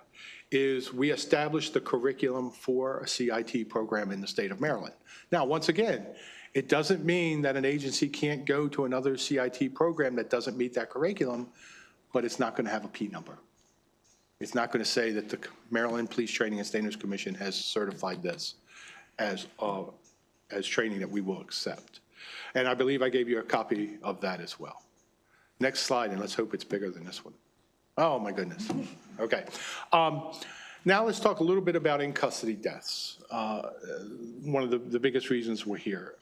is we established the curriculum for a CIT program in the state of Maryland. Now, once again, it doesn't mean that an agency can't go to another CIT program that doesn't meet that curriculum, but it's not going to have a P number. It's not going to say that the Maryland Police Training and Standards Commission has certified this as training that we will accept. And I believe I gave you a copy of that as well. Next slide, and let's hope it's bigger than this one. Oh, my goodness. Okay. Now let's talk a little bit about in-custody deaths. One of the biggest reasons we're here.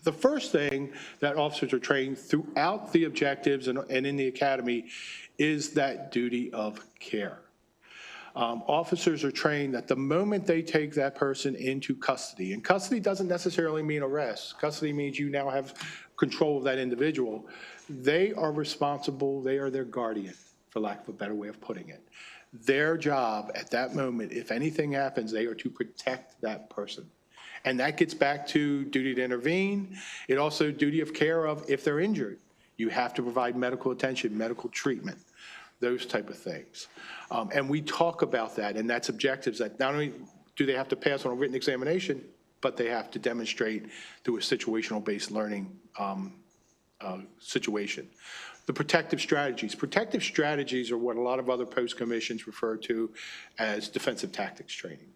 The first thing that officers are trained throughout the objectives and in the academy is that duty of care. Officers are trained that the moment they take that person into custody, and custody doesn't necessarily mean arrest. Custody means you now have control of that individual. They are responsible, they are their guardian, for lack of a better way of putting it. Their job at that moment, if anything happens, they are to protect that person. And that gets back to duty to intervene. It also duty of care of if they're injured. You have to provide medical attention, medical treatment, those type of things. And we talk about that, and that's objectives that not only do they have to pass on a written examination, but they have to demonstrate through a situational-based learning situation. The protective strategies. Protective strategies are what a lot of other post commissions refer to as defensive tactics training.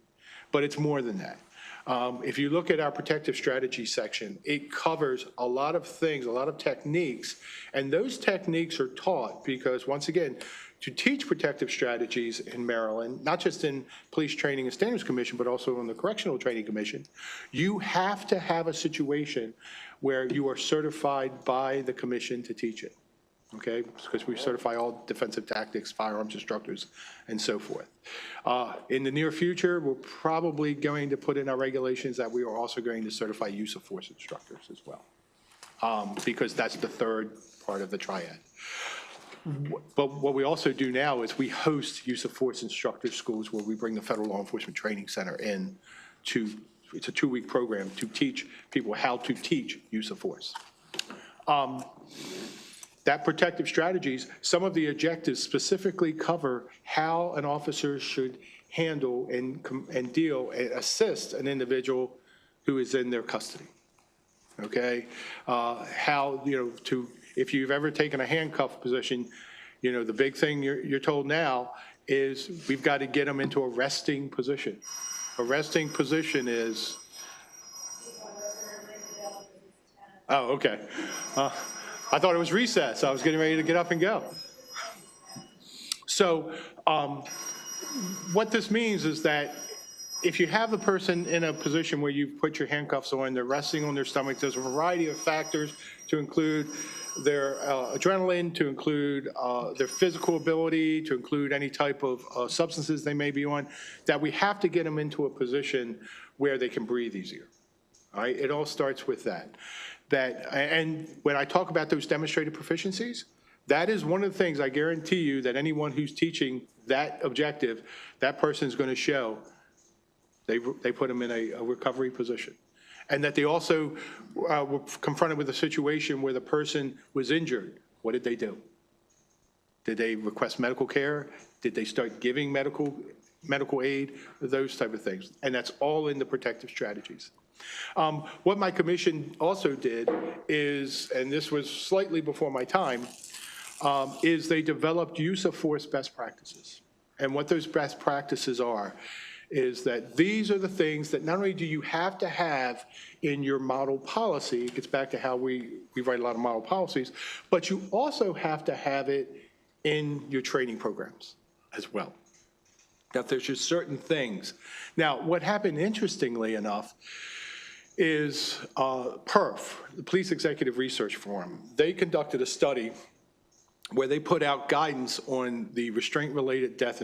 But it's more than that. If you look at our protective strategy section, it covers a lot of things, a lot of techniques, and those techniques are taught because, once again, to teach protective strategies in Maryland, not just in Police Training and Standards Commission, but also in the Correctional Training Commission, you have to have a situation where you are certified by the commission to teach it, okay? Because we certify all defensive tactics, firearms instructors, and so forth. In the near future, we're probably going to put in our regulations that we are also going to certify use of force instructors as well, because that's the third part of the triad. But what we also do now is we host use of force instructor schools where we bring the Federal Law Enforcement Training Center in to, it's a 2-week program to teach people how to teach use of force. That protective strategies, some of the objectives specifically cover how an officer should handle and deal and assist an individual who is in their custody. Okay? How, if you've ever taken a handcuff position, the big thing you're told now is we've got to get them into a resting position. A resting position is, oh, okay. I thought it was recess. I was getting ready to get up and go. So what this means is that if you have a person in a position where you put your handcuffs on, they're resting on their stomach, there's a variety of factors to include their adrenaline, to include their physical ability, to include any type of substances they may be on, that we have to get them into a position where they can breathe easier. All right, it all starts with that. And when I talk about those demonstrated proficiencies, that is one of the things I guarantee you that anyone who's teaching that objective, that person is going to show they put them in a recovery position. And that they also were confronted with a situation where the person was injured. What did they do? Did they request medical care? Did they start giving medical aid? Those type of things. And that's all in the protective strategies. What my commission also did is, and this was slightly before my time, is they developed use of force best practices. And what those best practices are is that these are the things that not only do you have to have in your model policy, it gets back to how we write a lot of model policies, but you also have to have it in your training programs as well. That there's just certain things. Now, what happened, interestingly enough, is PERF, the Police Executive Research Forum. They conducted a study where they put out guidance on the restraint-related death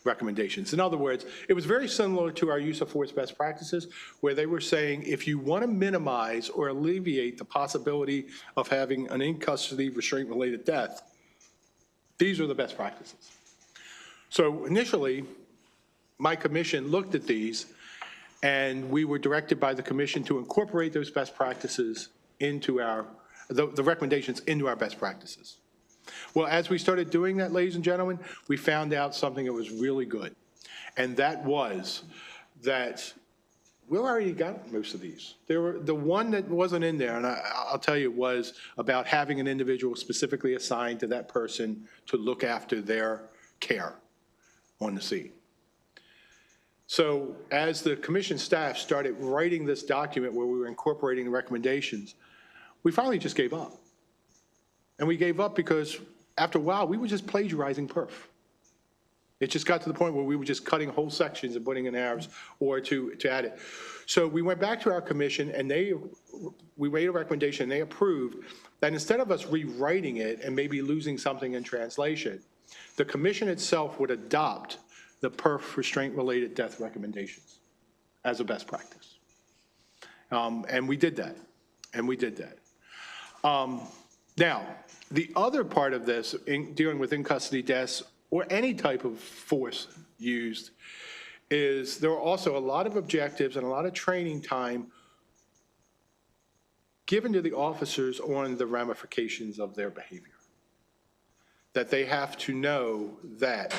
recommendations. In other words, it was very similar to our use of force best practices, where they were saying if you want to minimize or alleviate the possibility of having an in-custody restraint-related death, these are the best practices. So initially, my commission looked at these, and we were directed by the commission to incorporate those best practices into the recommendations into our best practices. Well, as we started doing that, ladies and gentlemen, we found out something that was really good. And that was that we already got most of these. The one that wasn't in there, and I'll tell you, was about having an individual specifically assigned to that person to look after their care on the scene. So as the commission staff started writing this document where we were incorporating the recommendations, we finally just gave up. And we gave up because after a while, we were just plagiarizing PERF. It just got to the point where we were just cutting whole sections and putting in errors or to add it. So we went back to our commission and we made a recommendation and they approved that instead of us rewriting it and maybe losing something in translation, the commission itself would adopt the PERF restraint-related death recommendations as a best practice. And we did that. And we did that. Now, the other part of this, in dealing with in-custody deaths or any type of force used, is there are also a lot of objectives and a lot of training time given to the officers on the ramifications of their behavior. That they have to know that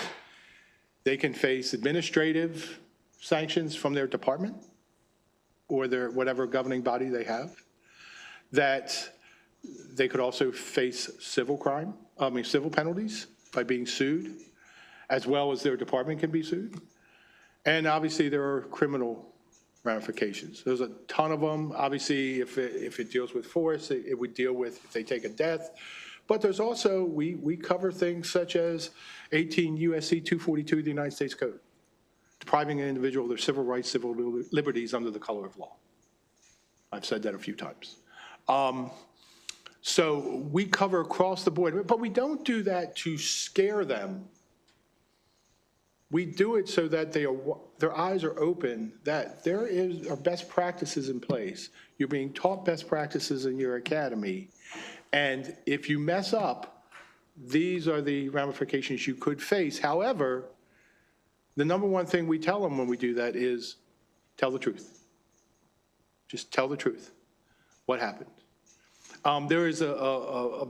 they can face administrative sanctions from their department or their whatever governing body they have, that they could also face civil penalties by being sued, as well as their department can be sued. And obviously there are criminal ramifications. There's a ton of them. Obviously, if it deals with force, it would deal with if they take a death. But there's also, we cover things such as 18 U.S.C. 242 of the United States Code, depriving an individual of their civil rights, civil liberties under the color of law. I've said that a few times. So we cover across the board, but we don't do that to scare them. We do it so that their eyes are open, that there are best practices in place. You're being taught best practices in your academy. And if you mess up, these are the ramifications you could face. However, the number one thing we tell them when we do that is tell the truth. Just tell the truth. What happened? There is a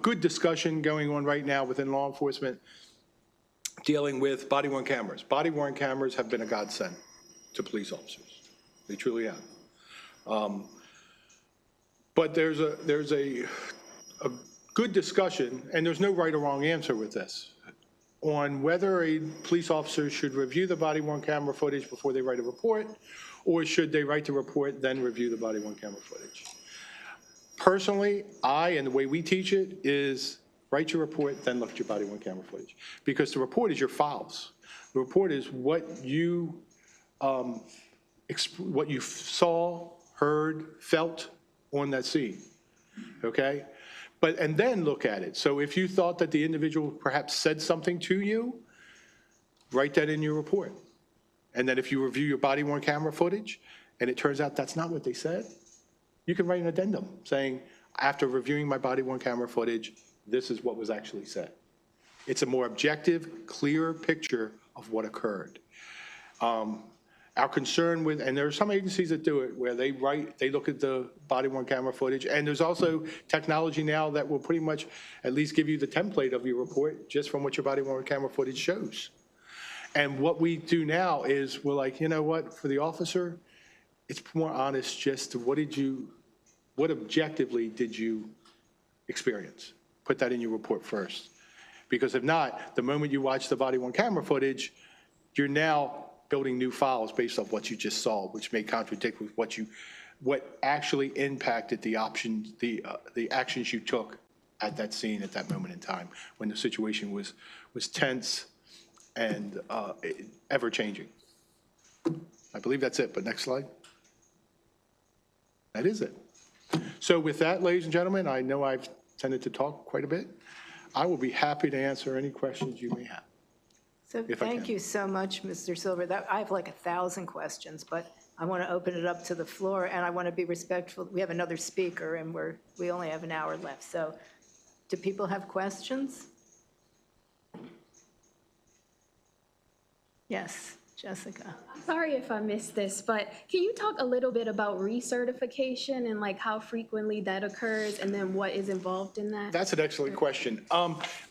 good discussion going on right now within law enforcement dealing with body-worn cameras. Body-worn cameras have been a godsend to police officers. They truly have. But there's a good discussion, and there's no right or wrong answer with this, on whether a police officer should review the body-worn camera footage before they write a report, or should they write the report, then review the body-worn camera footage. Personally, and the way we teach it is write your report, then look at your body-worn camera footage. Because the report is your files. The report is what you saw, heard, felt on that scene, okay? And then look at it. So if you thought that the individual perhaps said something to you, write that in your report. And then if you review your body-worn camera footage, and it turns out that's not what they said, you can write an addendum saying, after reviewing my body-worn camera footage, this is what was actually said. It's a more objective, clear picture of what occurred. Our concern with, and there are some agencies that do it, where they look at the body-worn camera footage, and there's also technology now that will pretty much at least give you the template of your report just from what your body-worn camera footage shows. And what we do now is we're like, you know what, for the officer, it's more honest just to what objectively did you experience? Put that in your report first. Because if not, the moment you watch the body-worn camera footage, you're now building new files based off what you just saw, which may contradict with what actually impacted the actions you took at that scene at that moment in time when the situation was tense and ever-changing. I believe that's it, but next slide. That is it. So with that, ladies and gentlemen, I know I've tended to talk quite a bit. I will be happy to answer any questions you may have. So thank you so much, Mr. Silver. I have like 1,000 questions, but I want to open it up to the floor, and I want to be respectful. We have another speaker, and we only have an hour left. So do people have questions? Yes, Jessica. Sorry if I missed this, but can you talk a little bit about recertification and like how frequently that occurs and then what is involved in that? That's an excellent question.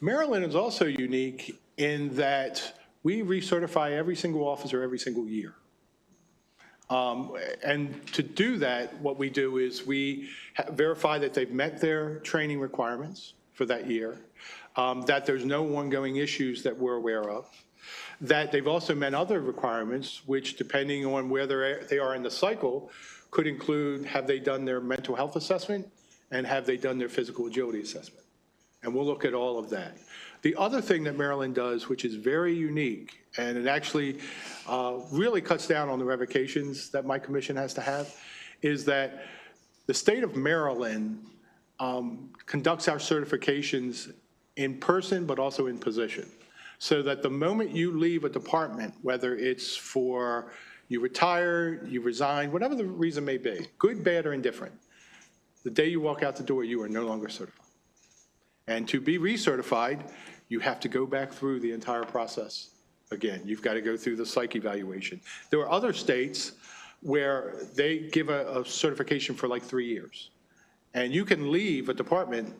Maryland is also unique in that we recertify every single officer every single year. And to do that, what we do is we verify that they've met their training requirements for that year, that there's no ongoing issues that we're aware of, that they've also met other requirements, which depending on where they are in the cycle, could include have they done their mental health assessment and have they done their physical agility assessment. And we'll look at all of that. The other thing that Maryland does, which is very unique, and it actually really cuts down on the revocations that my commission has to have, is that the state of Maryland conducts our certifications in person, but also in position. So that the moment you leave a department, whether it's for you retire, you resign, whatever the reason may be, good, bad, or indifferent, the day you walk out the door, you are no longer certified. And to be recertified, you have to go back through the entire process again. You've got to go through the psych evaluation. There are other states where they give a certification for like 3 years. And you can leave a department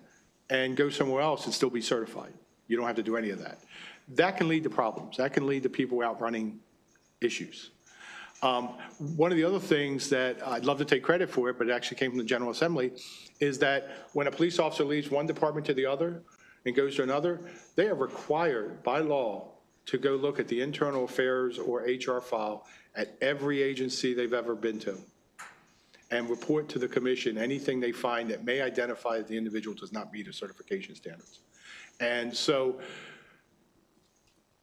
and go somewhere else and still be certified. You don't have to do any of that. That can lead to problems. That can lead to people outrunning issues. One of the other things that I'd love to take credit for it, but it actually came from the General Assembly, is that when a police officer leaves one department to the other and goes to another, they are required by law to go look at the internal affairs or HR file at every agency they've ever been to and report to the commission anything they find that may identify that the individual does not meet the certification standards. And so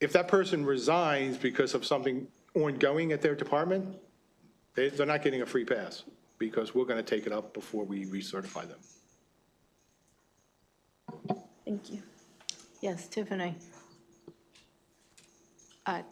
if that person resigns because of something ongoing at their department, they're not getting a free pass because we're going to take it up before we recertify them. Thank you. Yes, Tiffany.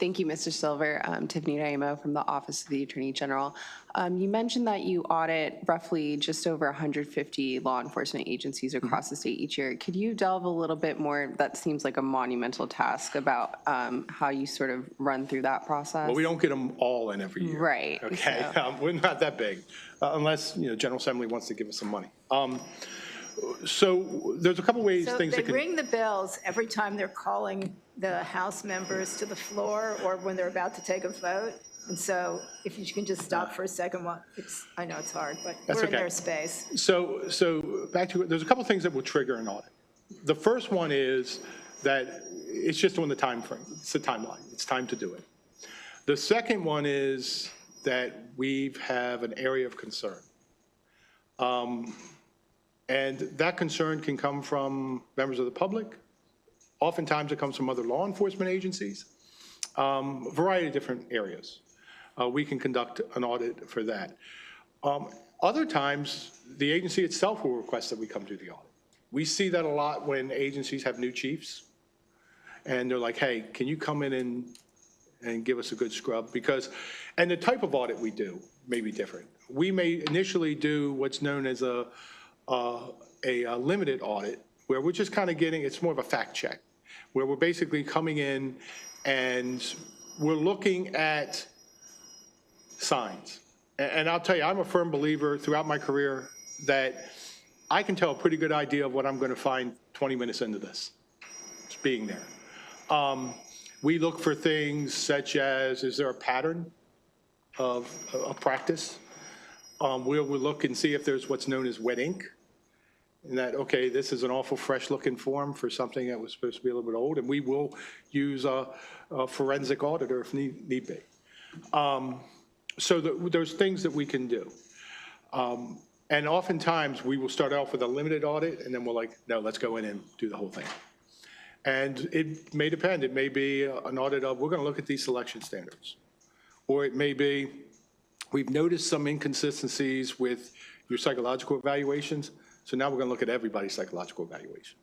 Thank you, Mr. Silver. Tiffany Naimo from the Office of the Attorney General. You mentioned that you audit roughly just over 150 law enforcement agencies across the state each year. Could you delve a little bit more? That seems like a monumental task about how you sort of run through that process. Well, we don't get them all in every year. Right. Okay, we're not that big, unless, General Assembly wants to give us some money. So there's a couple ways So things they that can. ring the bells every time they're calling the House members to the floor or when they're about to take a vote. And so if you can just stop for a second, I know it's hard, but That's we're in okay. their space. So back to it, there's a couple things that will trigger an audit. The first one is that it's just on the time frame. It's the timeline. It's time to do it. The second one is that we have an area of concern. And that concern can come from members of the public. Oftentimes it comes from other law enforcement agencies, a variety of different areas. We can conduct an audit for that. Other times, the agency itself will request that we come do the audit. We see that a lot when agencies have new chiefs, and they're like, hey, can you come in and give us a good scrub? And the type of audit we do may be different. We may initially do what's known as a limited audit, where we're just kind of it's more of a fact check, where we're basically coming in and we're looking at signs. And I'll tell you, I'm a firm believer throughout my career that I can tell a pretty good idea of what I'm going to find 20 minutes into this, just being there. We look for things such as, is there a pattern of practice? We'll look and see if there's what's known as wet ink. And that, okay, this is an awful fresh looking form for something that was supposed to be a little bit old, and we will use a forensic auditor if need be. So there's things that we can do. And oftentimes we will start off with a limited audit and then we're like, no, let's go in and do the whole thing. And it may depend. It may be an audit of, we're going to look at these selection standards. Or it may be, we've noticed some inconsistencies with your psychological evaluations. So now we're going to look at everybody's psychological evaluation.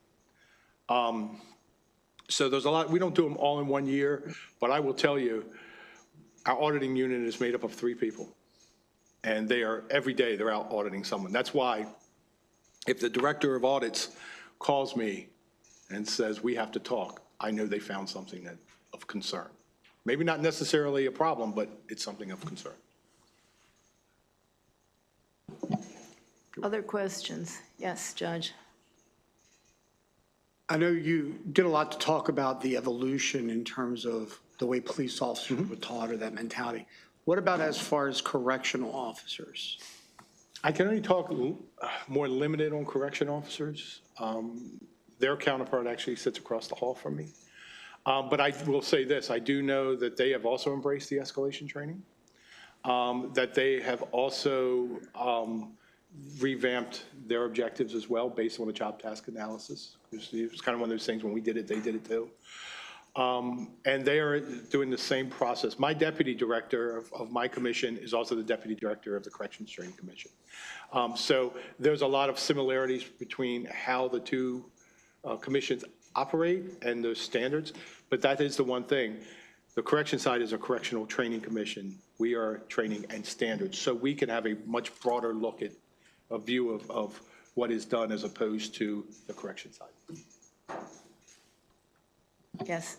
So there's a lot, we don't do them all in 1 year, but I will tell you, our auditing unit is made up of 3 people. And they are, every day, they're out auditing someone. That's why if the director of audits calls me and says, we have to talk, I know they found something of concern. Maybe not necessarily a problem, but it's something of concern. Other questions? Yes, Judge. I know you did a lot to talk about the evolution in terms of the way police officers were taught or that mentality. What about as far as correctional officers? I can only talk more limited on correction officers. Their counterpart actually sits across the hall from me. But I will say this, I do know that they have also embraced the escalation training, that they have also revamped their objectives as well based on the job task analysis. It was kind of one of those things, when we did it, they did it too. And they are doing the same process. My deputy director of my commission is also the deputy director of the Corrections Training Commission. So there's a lot of similarities between how the two commissions operate and those standards, but that is the one thing. The correction side is a correctional training commission. We are training and standards, so we can have a much broader look at a view of what is done as opposed to the correction side. Yes.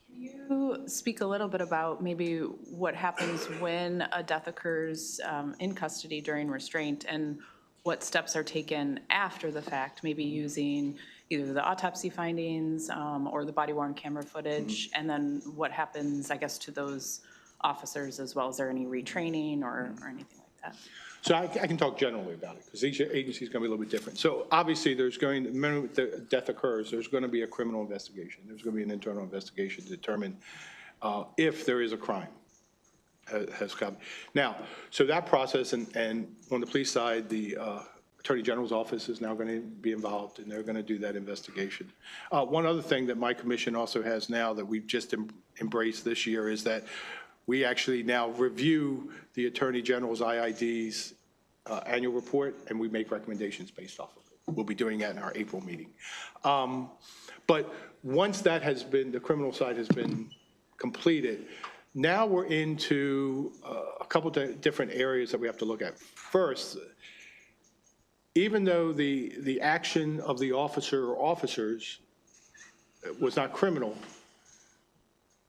Can you speak a little bit about maybe what happens when a death occurs in custody during restraint, and what steps are taken after the fact, maybe using either the autopsy findings or the body-worn camera footage, and then what happens, I guess, to those officers as well? Is there any retraining or anything like that? So I can talk generally about it, because each agency is going to be a little bit different. So obviously, the minute the death occurs, there's going to be a criminal investigation. There's going to be an internal investigation to determine if there is a crime has come. Now, so that process, and on the police side, the Attorney General's office is now going to be involved, and they're going to do that investigation. One other thing that my commission also has now that we've just embraced this year is that we actually now review the Attorney General's IID's annual report, and we make recommendations based off of it. We'll be doing that in our April meeting. But once that has been, the criminal side has been completed, now we're into a couple of different areas that we have to look at. First, even though the action of the officer or officers was not criminal,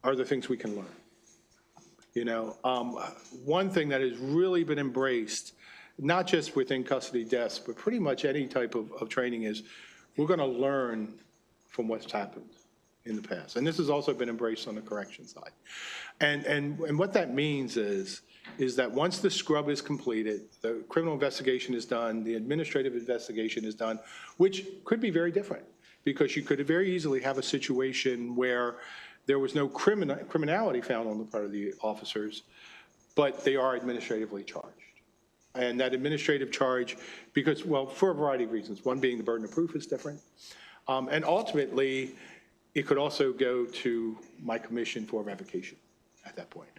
are there things we can learn? You know, one thing that has really been embraced, not just within custody deaths, but pretty much any type of training, is we're going to learn from what's happened in the past. And this has also been embraced on the correction side. And what that means is that once the scrub is completed, the criminal investigation is done, the administrative investigation is done, which could be very different, because you could very easily have a situation where there was no criminality found on the part of the officers, but they are administratively charged. And that administrative charge, because, well, for a variety of reasons, one being the burden of proof is different, and ultimately, it could also go to my commission for revocation at that point.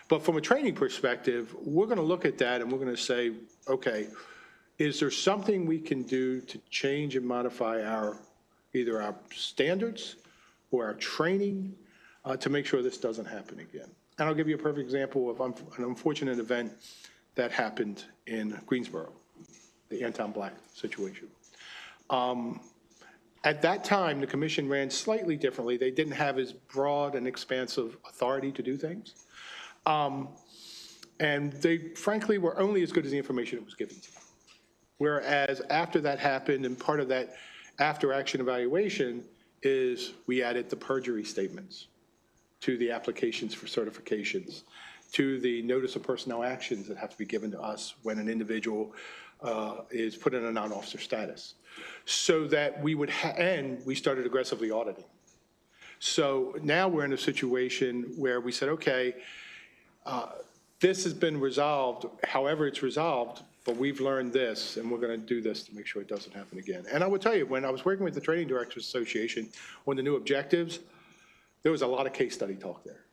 But from a training perspective, we're going to look at that and we're going to say, okay, is there something we can do to change and modify either our standards or our training to make sure this doesn't happen again? And I'll give you a perfect example of an unfortunate event that happened in Greensboro, the Anton Black situation. At that time, the commission ran slightly differently. They didn't have as broad and expansive authority to do things. And they, frankly, were only as good as the information that was given to them. Whereas after that happened, and part of that after-action evaluation is we added the perjury statements to the applications for certifications, to the notice of personnel actions that have to be given to us when an individual is put in a non-officer status, so that we would, and we started aggressively auditing. So now we're in a situation where we said, okay, this has been resolved, however it's resolved, but we've learned this, and we're going to do this to make sure it doesn't happen again. And I will tell you, when I was working with the Training Directors Association on the new objectives, there was a lot of case study talk there.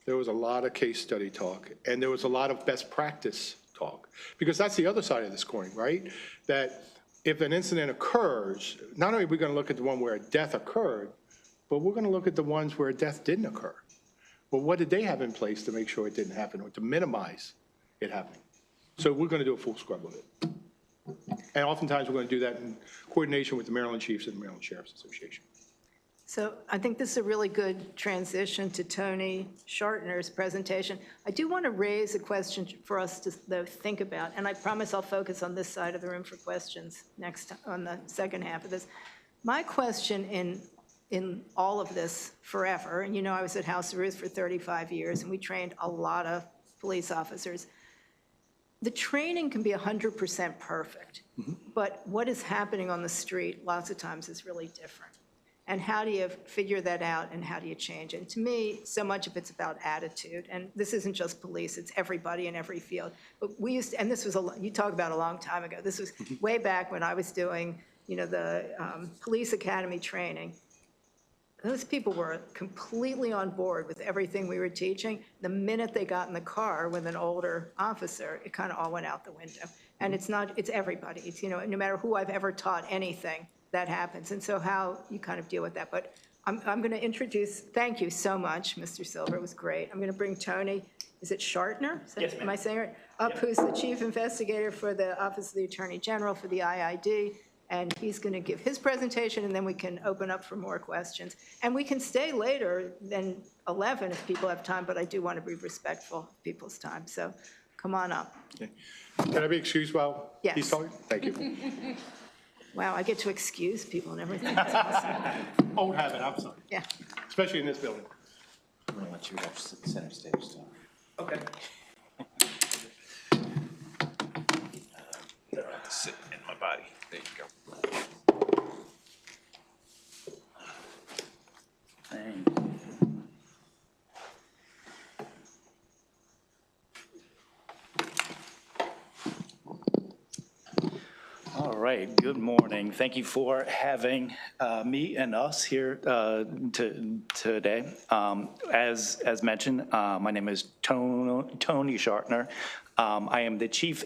There was a lot of case study talk, and there was a lot of best practice talk. Because that's the other side of this coin, right? That if an incident occurs, not only are we going to look at the one where a death occurred, but we're going to look at the ones where a death didn't occur. Well, what did they have in place to make sure it didn't happen or to minimize it happening? So we're going to do a full scrub of it. And oftentimes we're going to do that in coordination with the Maryland Chiefs and the Maryland Sheriff's Association. So I think this is a really good transition to Tony Schartner's presentation. I do want to raise a question for us to though think about, and I promise I'll focus on this side of the room for questions next on the second half of this. My question in all of this forever, and you know I was at House of Ruth for 35 years, and we trained a lot of police officers. The training can be 100% perfect, but what is happening on the street lots of times is really different. And how do you figure that out, and how do you change it? And to me, so much of it's about attitude. And this isn't just police, it's everybody in every field. But we used to, and this was, you talk about a long time ago, this was way back when I was doing, you know, the police academy training. Those people were completely on board with everything we were teaching. The minute they got in the car with an older officer, it kind of all went out the window. And it's not, it's everybody. It's, you know, no matter who I've ever taught anything, that happens. And so how you kind of deal with that. But I'm going to introduce, thank you so much, Mr. Silver, it was great. I'm going to bring Tony, is it Schartner? Yes, ma'am. Am I saying it? Up, who's the chief investigator for the Office of the Attorney General for the IID. And he's going to give his presentation, and then we can open up for more questions. And we can stay later than 11 if people have time, but I do want to be respectful of people's time. So Come on up. Can I be excused while Yes. he's talking? Thank you. Wow, I get to excuse people and everything. That's awesome. Old habit, I'm sorry. Yeah. Especially in this building. I'm going to let you have center stage stuff. Okay. I don't have to sit in my body. There you go. Thank you. All right, good morning. Thank you for having me and us here today. As mentioned, my name is Tony Shartner. I am the chief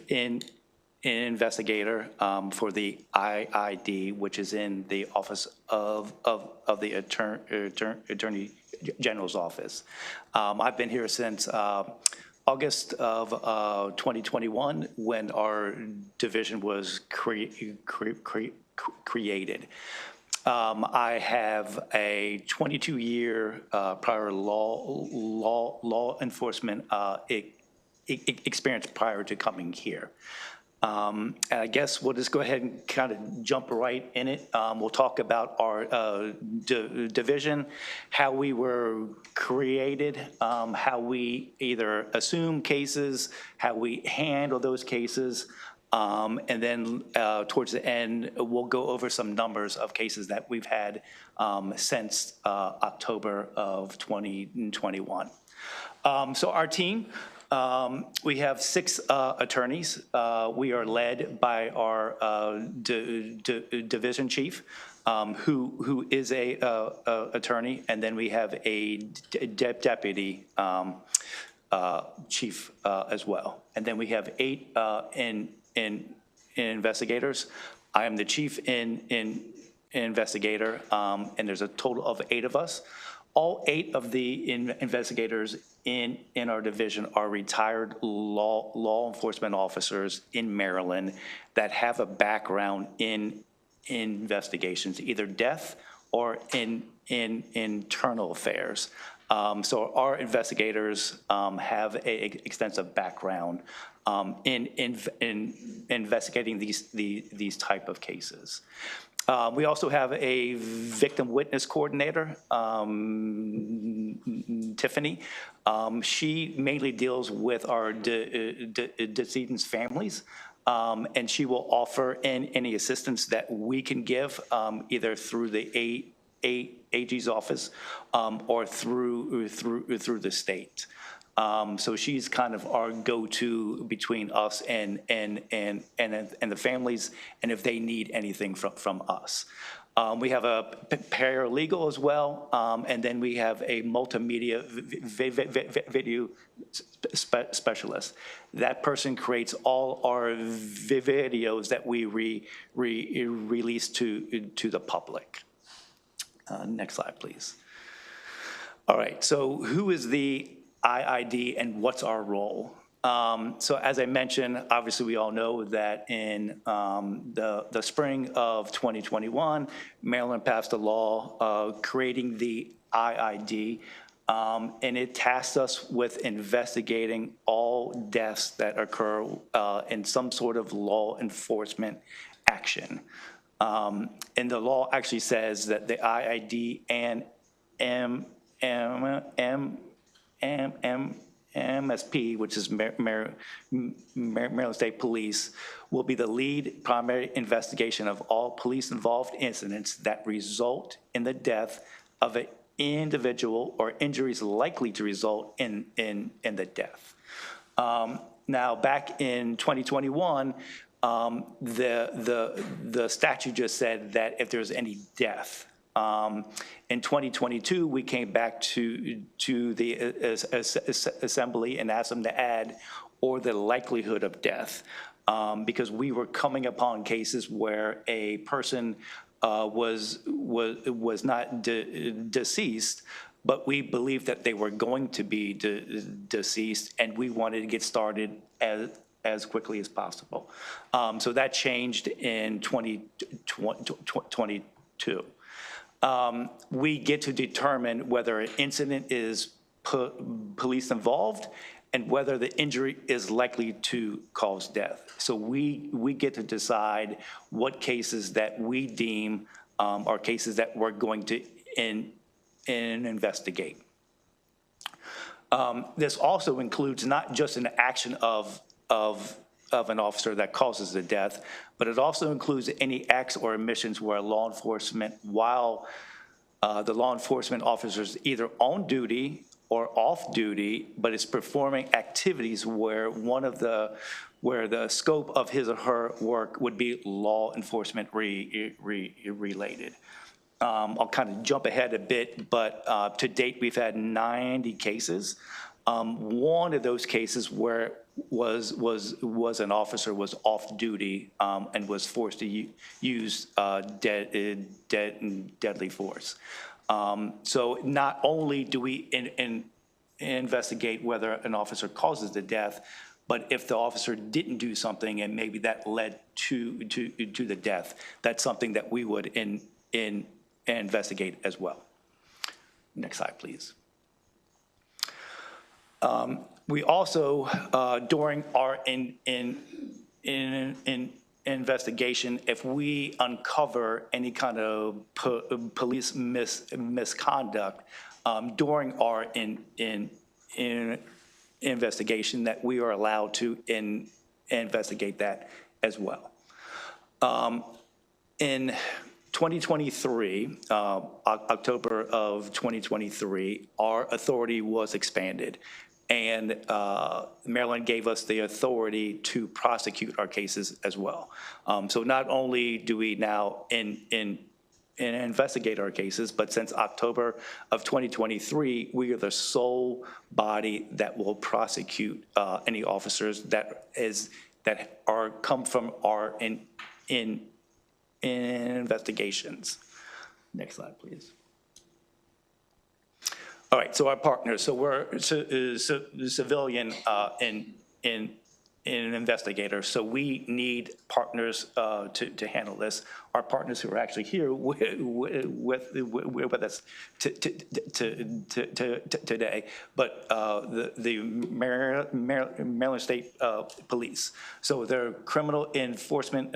investigator for the IID, which is in the Office of the Attorney General's office. I've been here since August of 2021, when our division was created. I have a 22-year prior law enforcement experience prior to coming here. And I guess we'll just go ahead and kind of jump right in it. We'll talk about our division, how we were created, how we either assume cases, how we handle those cases, and then towards the end, we'll go over some numbers of cases that we've had since October of 2021. So our team, we have 6 attorneys. We are led by our division chief, who is a attorney, and then we have a deputy chief as well. And then we have 8 in investigators. I am the chief investigator, and there's a total of 8 of us. All 8 of the investigators in our division are retired law enforcement officers in Maryland that have a background in investigations, either death or in internal affairs. So our investigators have an extensive background in investigating these type of cases. We also have a victim witness coordinator, Tiffany. She mainly deals with our decedent's families, and she will offer any assistance that we can give, either through the AG's office or through the state. So she's kind of our go-to between us and the families, and if they need anything from us. We have a paralegal as well, and then we have a multimedia video specialist. That person creates all our videos that we release to the public. Next slide, please. All right, so who is the IID and what's our role? So as I mentioned, obviously we all know that in the spring of 2021, Maryland passed a law creating the IID, and it tasked us with investigating all deaths that occur in some sort of law enforcement action. And the law actually says that the IID and MSP, which is Maryland State Police, will be the lead primary investigation of all police-involved incidents that result in the death of an individual or injuries likely to result in the death. Now, back in 2021, the statute just said that if there's any death. In 2022, we came back to the assembly and asked them to add or the likelihood of death, because we were coming upon cases where a person was not deceased, but we believed that they were going to be deceased, and we wanted to get started as quickly as possible. So that changed in 2022. We get to determine whether an incident is police involved, and whether the injury is likely to cause death. So we get to decide what cases that we deem are cases that we're going to investigate. This also includes not just an action of an officer that causes the death, but it also includes any acts or omissions where law enforcement, while the law enforcement officers either on duty or off duty, but is performing activities where where the scope of his or her work would be law enforcement related. I'll kind of jump ahead a bit, but to date, we've had 90 cases. One of those cases where was an officer was off duty and was forced to use deadly force. So not only do we investigate whether an officer causes the death, but if the officer didn't do something and maybe that led to the death, that's something that we would investigate as well. Next slide, please. We also, during our investigation, if we uncover any kind of police misconduct during our investigation, that we are allowed to investigate that as well. In 2023, October of 2023, our authority was expanded, and Maryland gave us the authority to prosecute our cases as well. So not only do we now investigate our cases, but since October of 2023, we are the sole body that will prosecute any officers that come from our investigations. Next slide, please. All right, so our partners. So we're civilian investigators. So we need partners to handle this. Our partners who are actually here with us today, but the Maryland State Police. So their Criminal Enforcement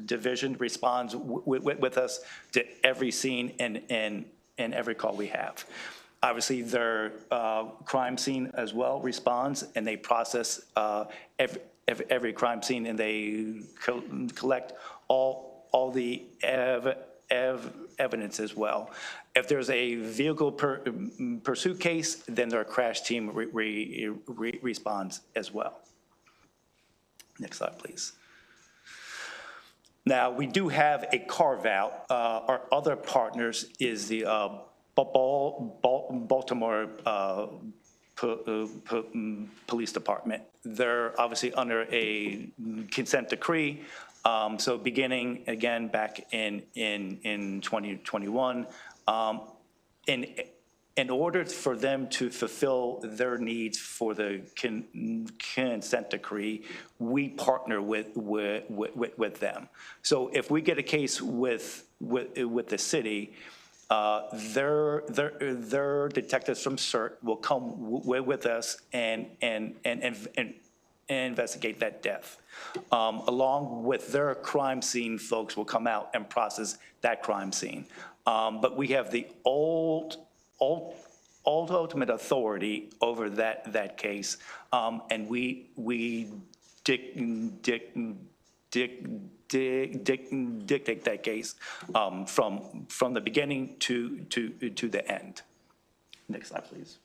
Division responds with us to every scene and every call we have. Obviously, their crime scene as well responds, and they process every crime scene, and they collect all the evidence as well. If there's a vehicle pursuit case, then their crash team responds as well. Next slide, please. Now, we do have a carve-out. Our other partners is the Baltimore Police Department. They're obviously under a consent decree. So beginning again back in 2021, in order for them to fulfill their needs for the consent decree, we partner with them. So if we get a case with the city, their detectives from CERT will come with us and investigate that death. Along with their crime scene folks will come out and process that crime scene. But we have the ultimate authority over that case, and we dictate that case from the beginning to the end. Next slide, please.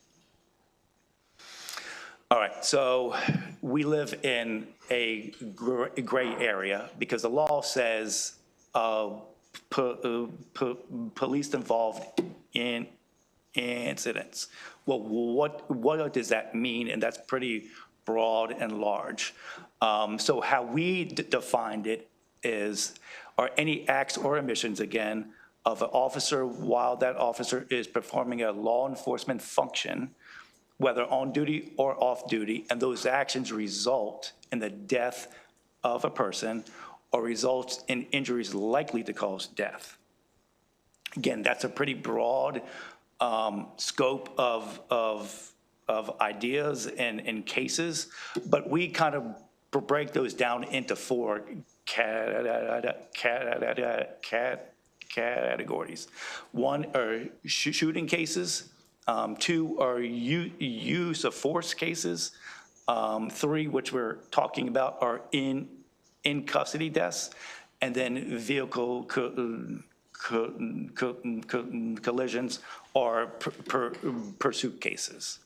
All right, so we live in a gray area because the law says police involved in incidents. Well, what does that mean? And that's pretty broad and large. So how we defined it are any acts or omissions, again, of an officer while that officer is performing a law enforcement function, whether on duty or off duty, and those actions result in the death of a person or results in injuries likely to cause death. Again, that's a pretty broad scope of ideas and cases, but we kind of break those down into four categories. One are shooting cases. Two are use of force cases. Three, which we're talking about, are in custody deaths. And then vehicle collisions or pursuit cases.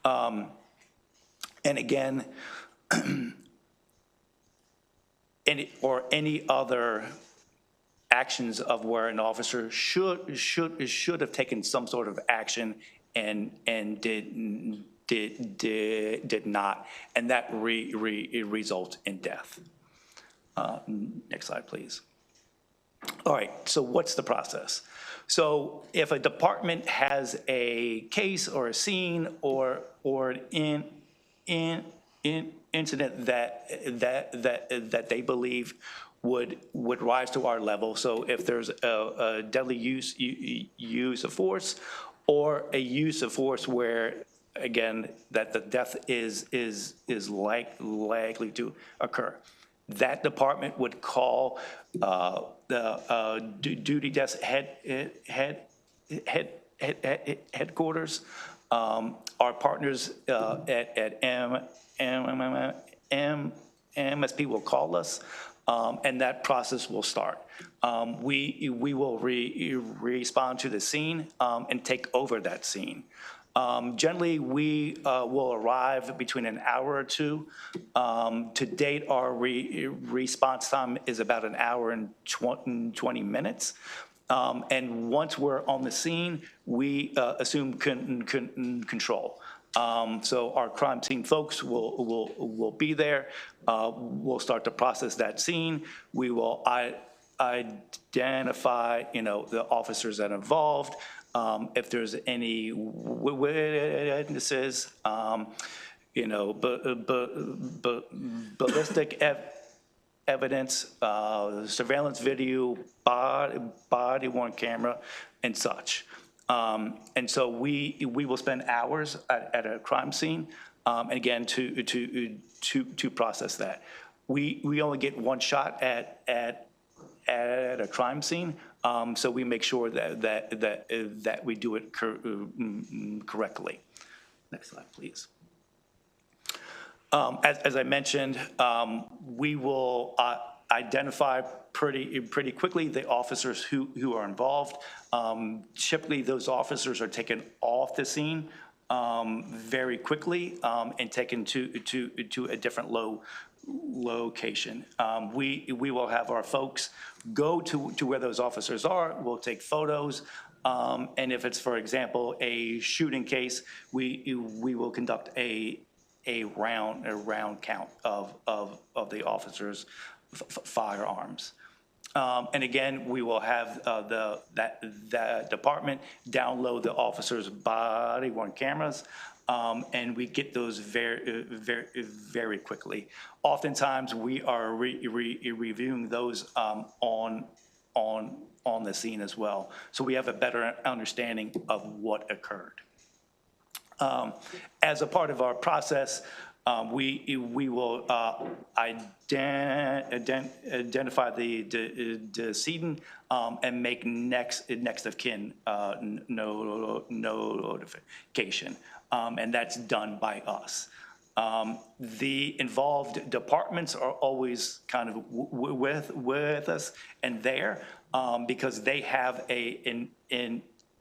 And again, any other actions of where an officer should have taken some sort of action and did not, and that results in death. Next slide, please. All right, so what's the process? So if a department has a case or a scene or an incident that they believe would rise to our level, so if there's a deadly use of force or a use of force where, again, that the death is likely to occur, that department would call the duty desk headquarters. Our partners at MSP will call us, and that process will start. We will respond to the scene and take over that scene. Generally, we will arrive between an hour or two. To date, our response time is about an hour and 20 minutes. And once we're on the scene, we assume control. So our crime scene folks will be there. We'll start to process that scene. We will identify, the officers that are involved. If there's any witnesses, ballistic evidence, surveillance video, body-worn camera, and such. And so we will spend hours at a crime scene, and again, to process that. We only get one shot at a crime scene, so we make sure that we do it correctly. Next slide, please. As I mentioned, we will identify pretty quickly the officers who are involved. Typically, those officers are taken off the scene very quickly and taken to a different location. We will have our folks go to where those officers are. We'll take photos. And if it's, for example, a shooting case, we will conduct a round count of the officers' firearms. And again, we will have that department download the officers' body-worn cameras, and we get those very quickly. Oftentimes, we are reviewing those on the scene as well, so we have a better understanding of what occurred. As a part of our process, we will identify the decedent and make next of kin notification, and that's done by us. The involved departments are always kind of with us and there because they have an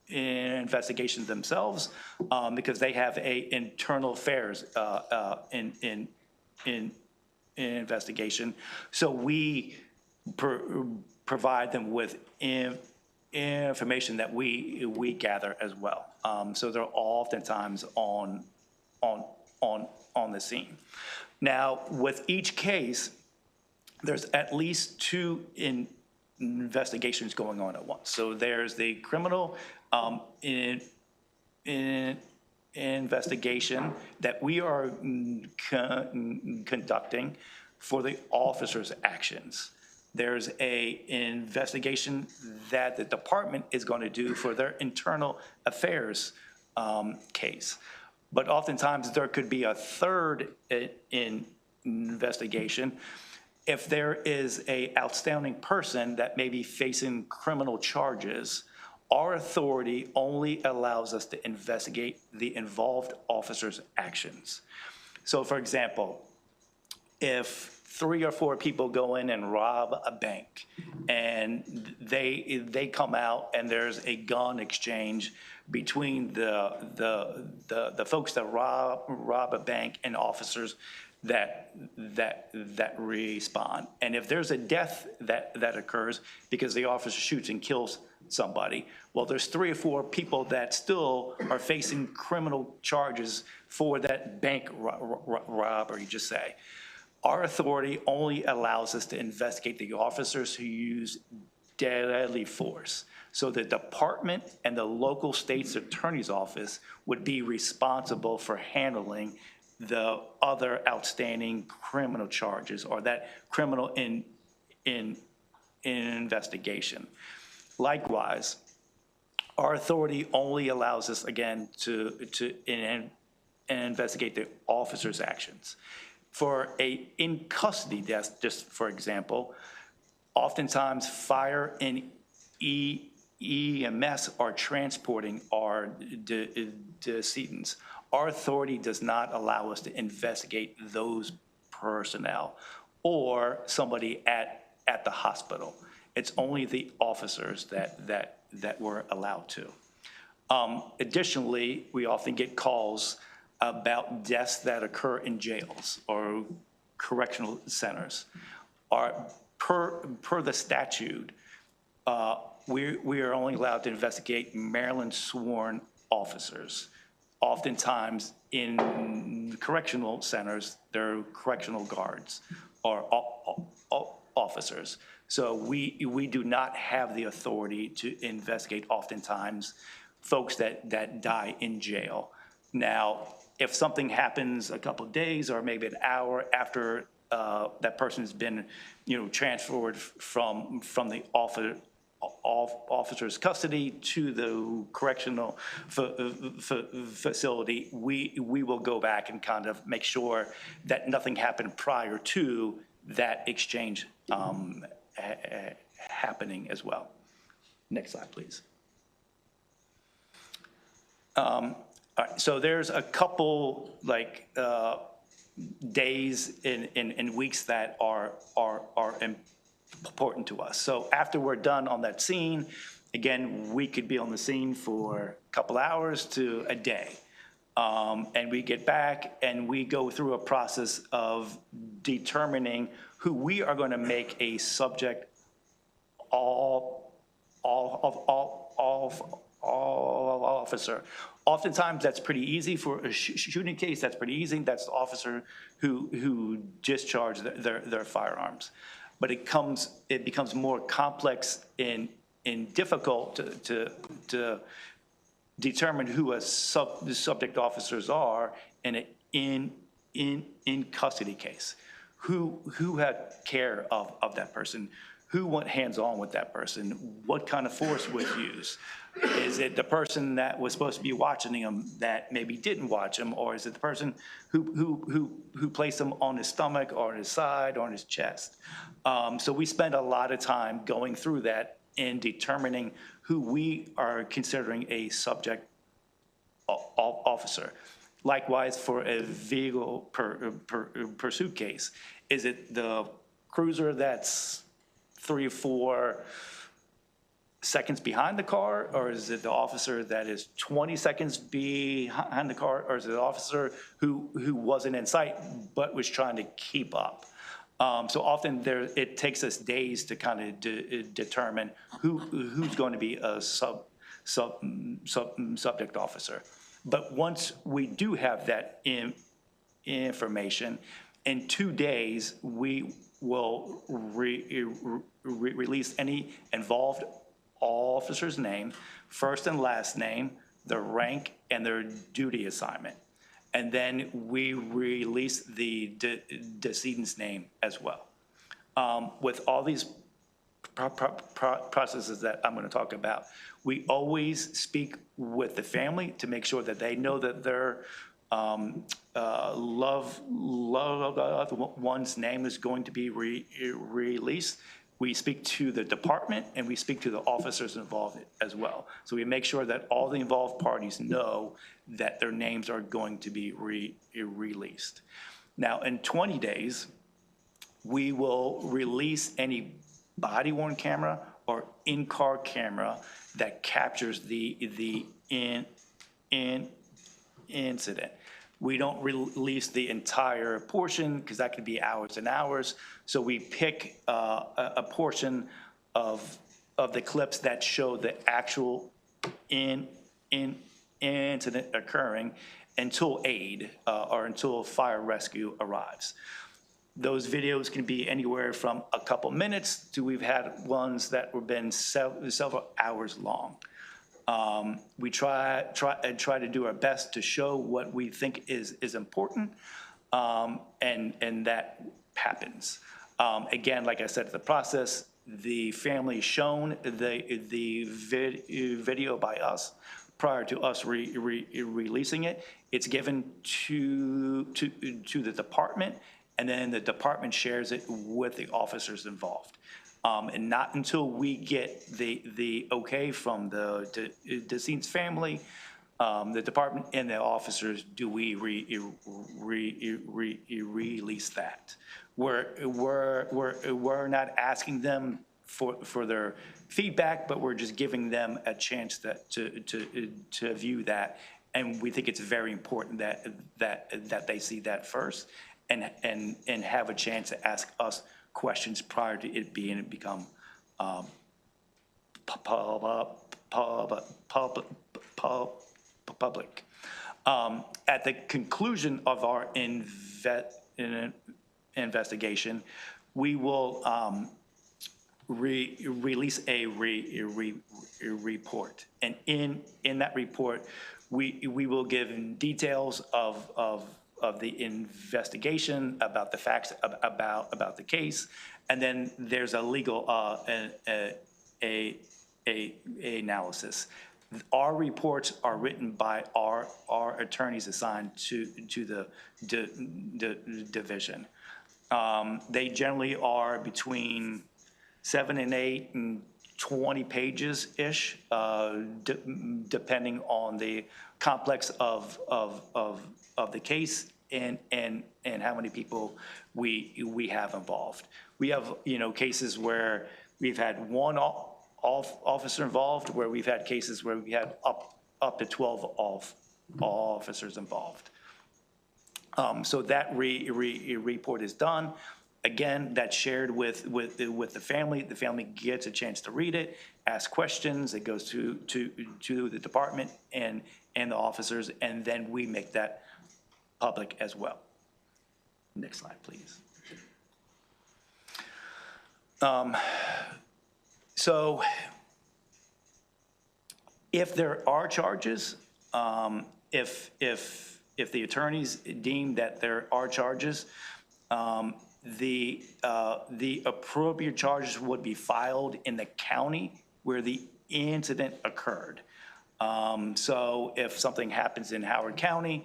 investigation themselves, because they have a internal affairs in investigation. So we provide them with information that we gather as well. So they're oftentimes on the scene. Now, with each case, there's at least two investigations going on at once. So there's the criminal investigation that we are conducting for the officer's actions. There's a investigation that the department is going to do for their internal affairs case. But oftentimes, there could be a third investigation if there is a outstanding person that may be facing criminal charges. Our authority only allows us to investigate the involved officer's actions. So for example, if 3 or 4 people go in and rob a bank and they come out and there's a gun exchange between the folks that rob a bank and officers that respond. And if there's a death that occurs because the officer shoots and kills somebody, well, there's 3 or 4 people that still are facing criminal charges for that bank robbery, just say. Our authority only allows us to investigate the officers who use deadly force. So the department and the local state's attorney's office would be responsible for handling the other outstanding criminal charges or that criminal investigation. Likewise, our authority only allows us, again, to investigate the officer's actions. For a in-custody death, just for example, oftentimes fire and EMS are transporting our decedents. Our authority does not allow us to investigate those personnel or somebody at the hospital. It's only the officers that we're allowed to. Additionally, we often get calls about deaths that occur in jails or correctional centers. Per the statute, we are only allowed to investigate Maryland sworn officers. Oftentimes in correctional centers, they're correctional guards or officers. So we do not have the authority to investigate oftentimes folks that die in jail. Now, if something happens a couple of days or maybe an hour after that person has been, transferred from the officer's custody to the correctional facility, we will go back and kind of make sure that nothing happened prior to that exchange happening as well. Next slide, please. All right, so there's a couple days and weeks that are important to us. So after we're done on that scene, again, we could be on the scene for a couple hours to a day. And we get back and we go through a process of determining who we are going to make a subject officer. Oftentimes, that's pretty easy for a shooting case. That's pretty easy. That's the officer who discharged their firearms. But it becomes more complex and difficult to determine who the subject officers are in custody case. Who had care of that person? Who went hands-on with that person? What kind of force was used? Is it the person that was supposed to be watching him that maybe didn't watch him, or is it the person who placed him on his stomach or on his side or on his chest? So we spend a lot of time going through that and determining who we are considering a subject officer. Likewise, for a vehicle pursuit case, is it the cruiser that's 3 or 4 seconds behind the car, or is it the officer that is 20 seconds behind the car, or is it the officer who wasn't in sight but was trying to keep up? So often it takes us days to kind of determine who's going to be a subject officer. But once we do have that information, in 2 days we will release any involved officer's name, first and last name, their rank, and their duty assignment. And then we release the decedent's name as well. With all these processes that I'm going to talk about, we always speak with the family to make sure that they know that their loved one's name is going to be released, we speak to the department and we speak to the officers involved as well. So we make sure that all the involved parties know that their names are going to be released. Now, in 20 days, we will release any body-worn camera or in-car camera that captures the incident. We don't release the entire portion because that could be hours and hours. So we pick a portion of the clips that show the actual incident occurring until aid or until fire rescue arrives. Those videos can be anywhere from a couple minutes to we've had ones that have been several hours long. We try to do our best to show what we think is important, and that happens. Again, like I said, the process, the family shown the video by us prior to us releasing it. It's given to the department, and then the department shares it with the officers involved. And not until we get the okay from the decedent's family, the department, and the officers do we release that. We're not asking them for their feedback, but we're just giving them a chance to view that. And we think it's very important that they see that first and have a chance to ask us questions prior to it become public. At the conclusion of our investigation, we will release a report, and in that report, we will give details of the investigation, about the facts, about the case, and then there's a legal analysis. Our reports are written by our attorneys assigned to the division. They generally are between 7 and 8 and 20 pages-ish, depending on the complex of the case and how many people we have involved. We have, cases where we've had one officer involved, where we've had cases where we had up to 12 officers involved. So that report is done. Again, that's shared with the family. The family gets a chance to read it, ask questions. It goes to the department and the officers, and then we make that public as well. Next slide, please. So if there are charges, if the attorneys deem that there are charges, the appropriate charges would be filed in the county where the incident occurred. So if something happens in Howard County,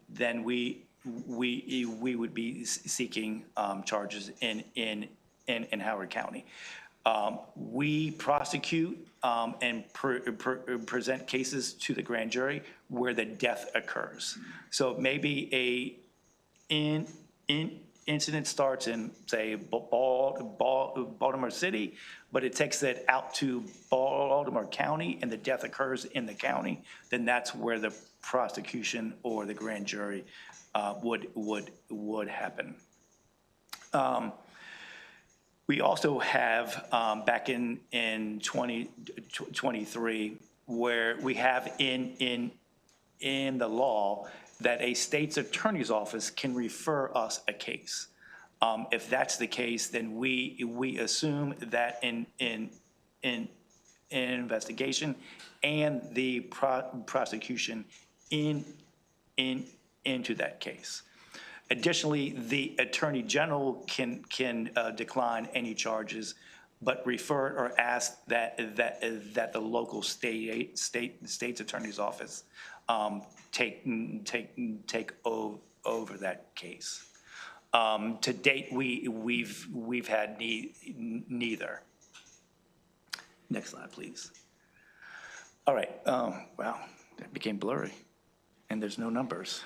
then we would be seeking charges in Howard County. We prosecute and present cases to the grand jury where the death occurs. So maybe an incident starts in, say, Baltimore City, but it takes it out to Baltimore County and the death occurs in the county, then that's where the prosecution or the grand jury would happen. We also have, back in 2023, where we have in the law that a state's attorney's office can refer us a case. If that's the case, then we assume that in investigation and the prosecution into that case. Additionally, the Attorney General can decline any charges, but refer or ask that the local state's attorney's office take over that case. To date, we've had neither. Next slide, please. All right, wow, that became blurry, and there's no numbers.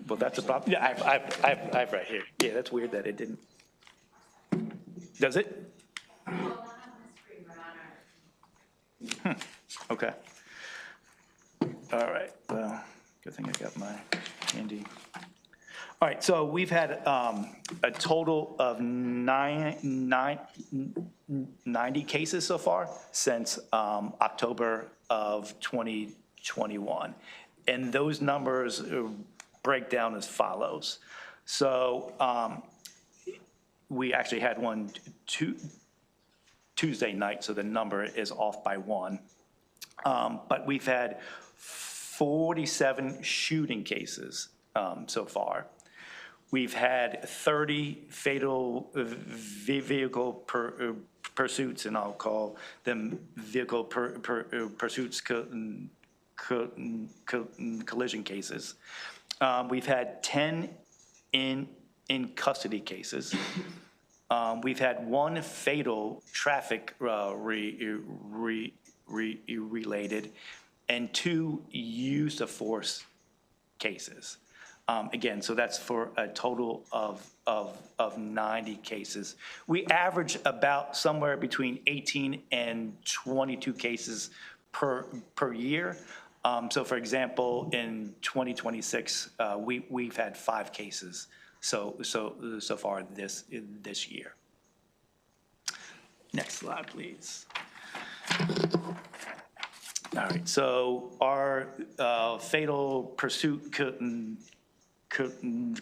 Well, that's a problem. Yeah, I've right here. Yeah, that's weird that it didn't. Does it? Okay. All right, well, good thing I got my handy. All right, so we've had a total of 90 cases so far since October of 2021. And those numbers break down as follows. So we actually had one Tuesday night, so the number is off by one. But we've had 47 shooting cases so far. We've had 30 fatal vehicle pursuits, and I'll call them vehicle pursuits collision cases. We've had 10 in custody cases. We've had one fatal traffic related and 2 use of force cases. Again, so that's for a total of 90 cases. We average about somewhere between 18 and 22 cases per year. So for example, in 2026, we've had 5 cases so far this year. Next slide, please. All right, so our fatal pursuit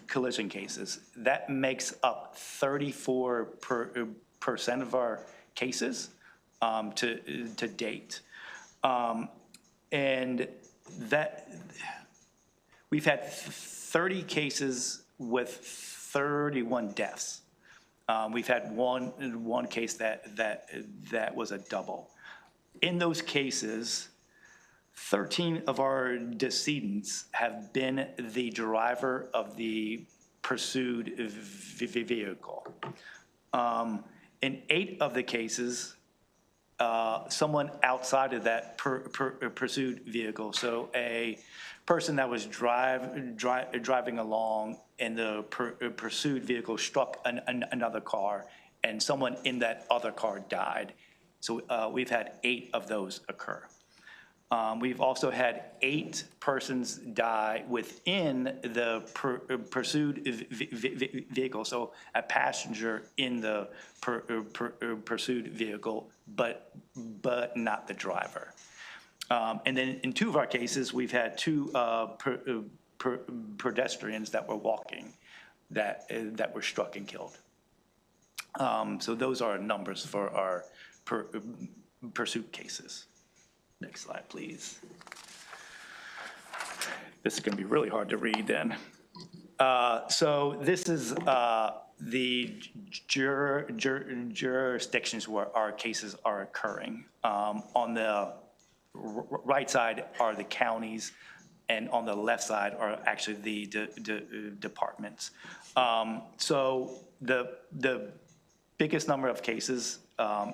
collision cases, that makes up 34% of our cases to date. And that we've had 30 cases with 31 deaths. We've had one case that was a double. In those cases, 13 of our decedents have been the driver of the pursued vehicle. In 8 of the cases, someone outside of that pursued vehicle, so a person that was driving along and the pursued vehicle struck another car and someone in that other car died. So we've had 8 of those occur. We've also had 8 persons die within the pursued vehicle, so a passenger in the pursued vehicle, but not the driver. And then in 2 of our cases, we've had 2 pedestrians that were walking that were struck and killed. So those are numbers for our pursuit cases. Next slide, please. This is going to be really hard to read then. So this is the jurisdictions where our cases are occurring. On the right side are the counties, and on the left side are actually the departments. So the biggest number of cases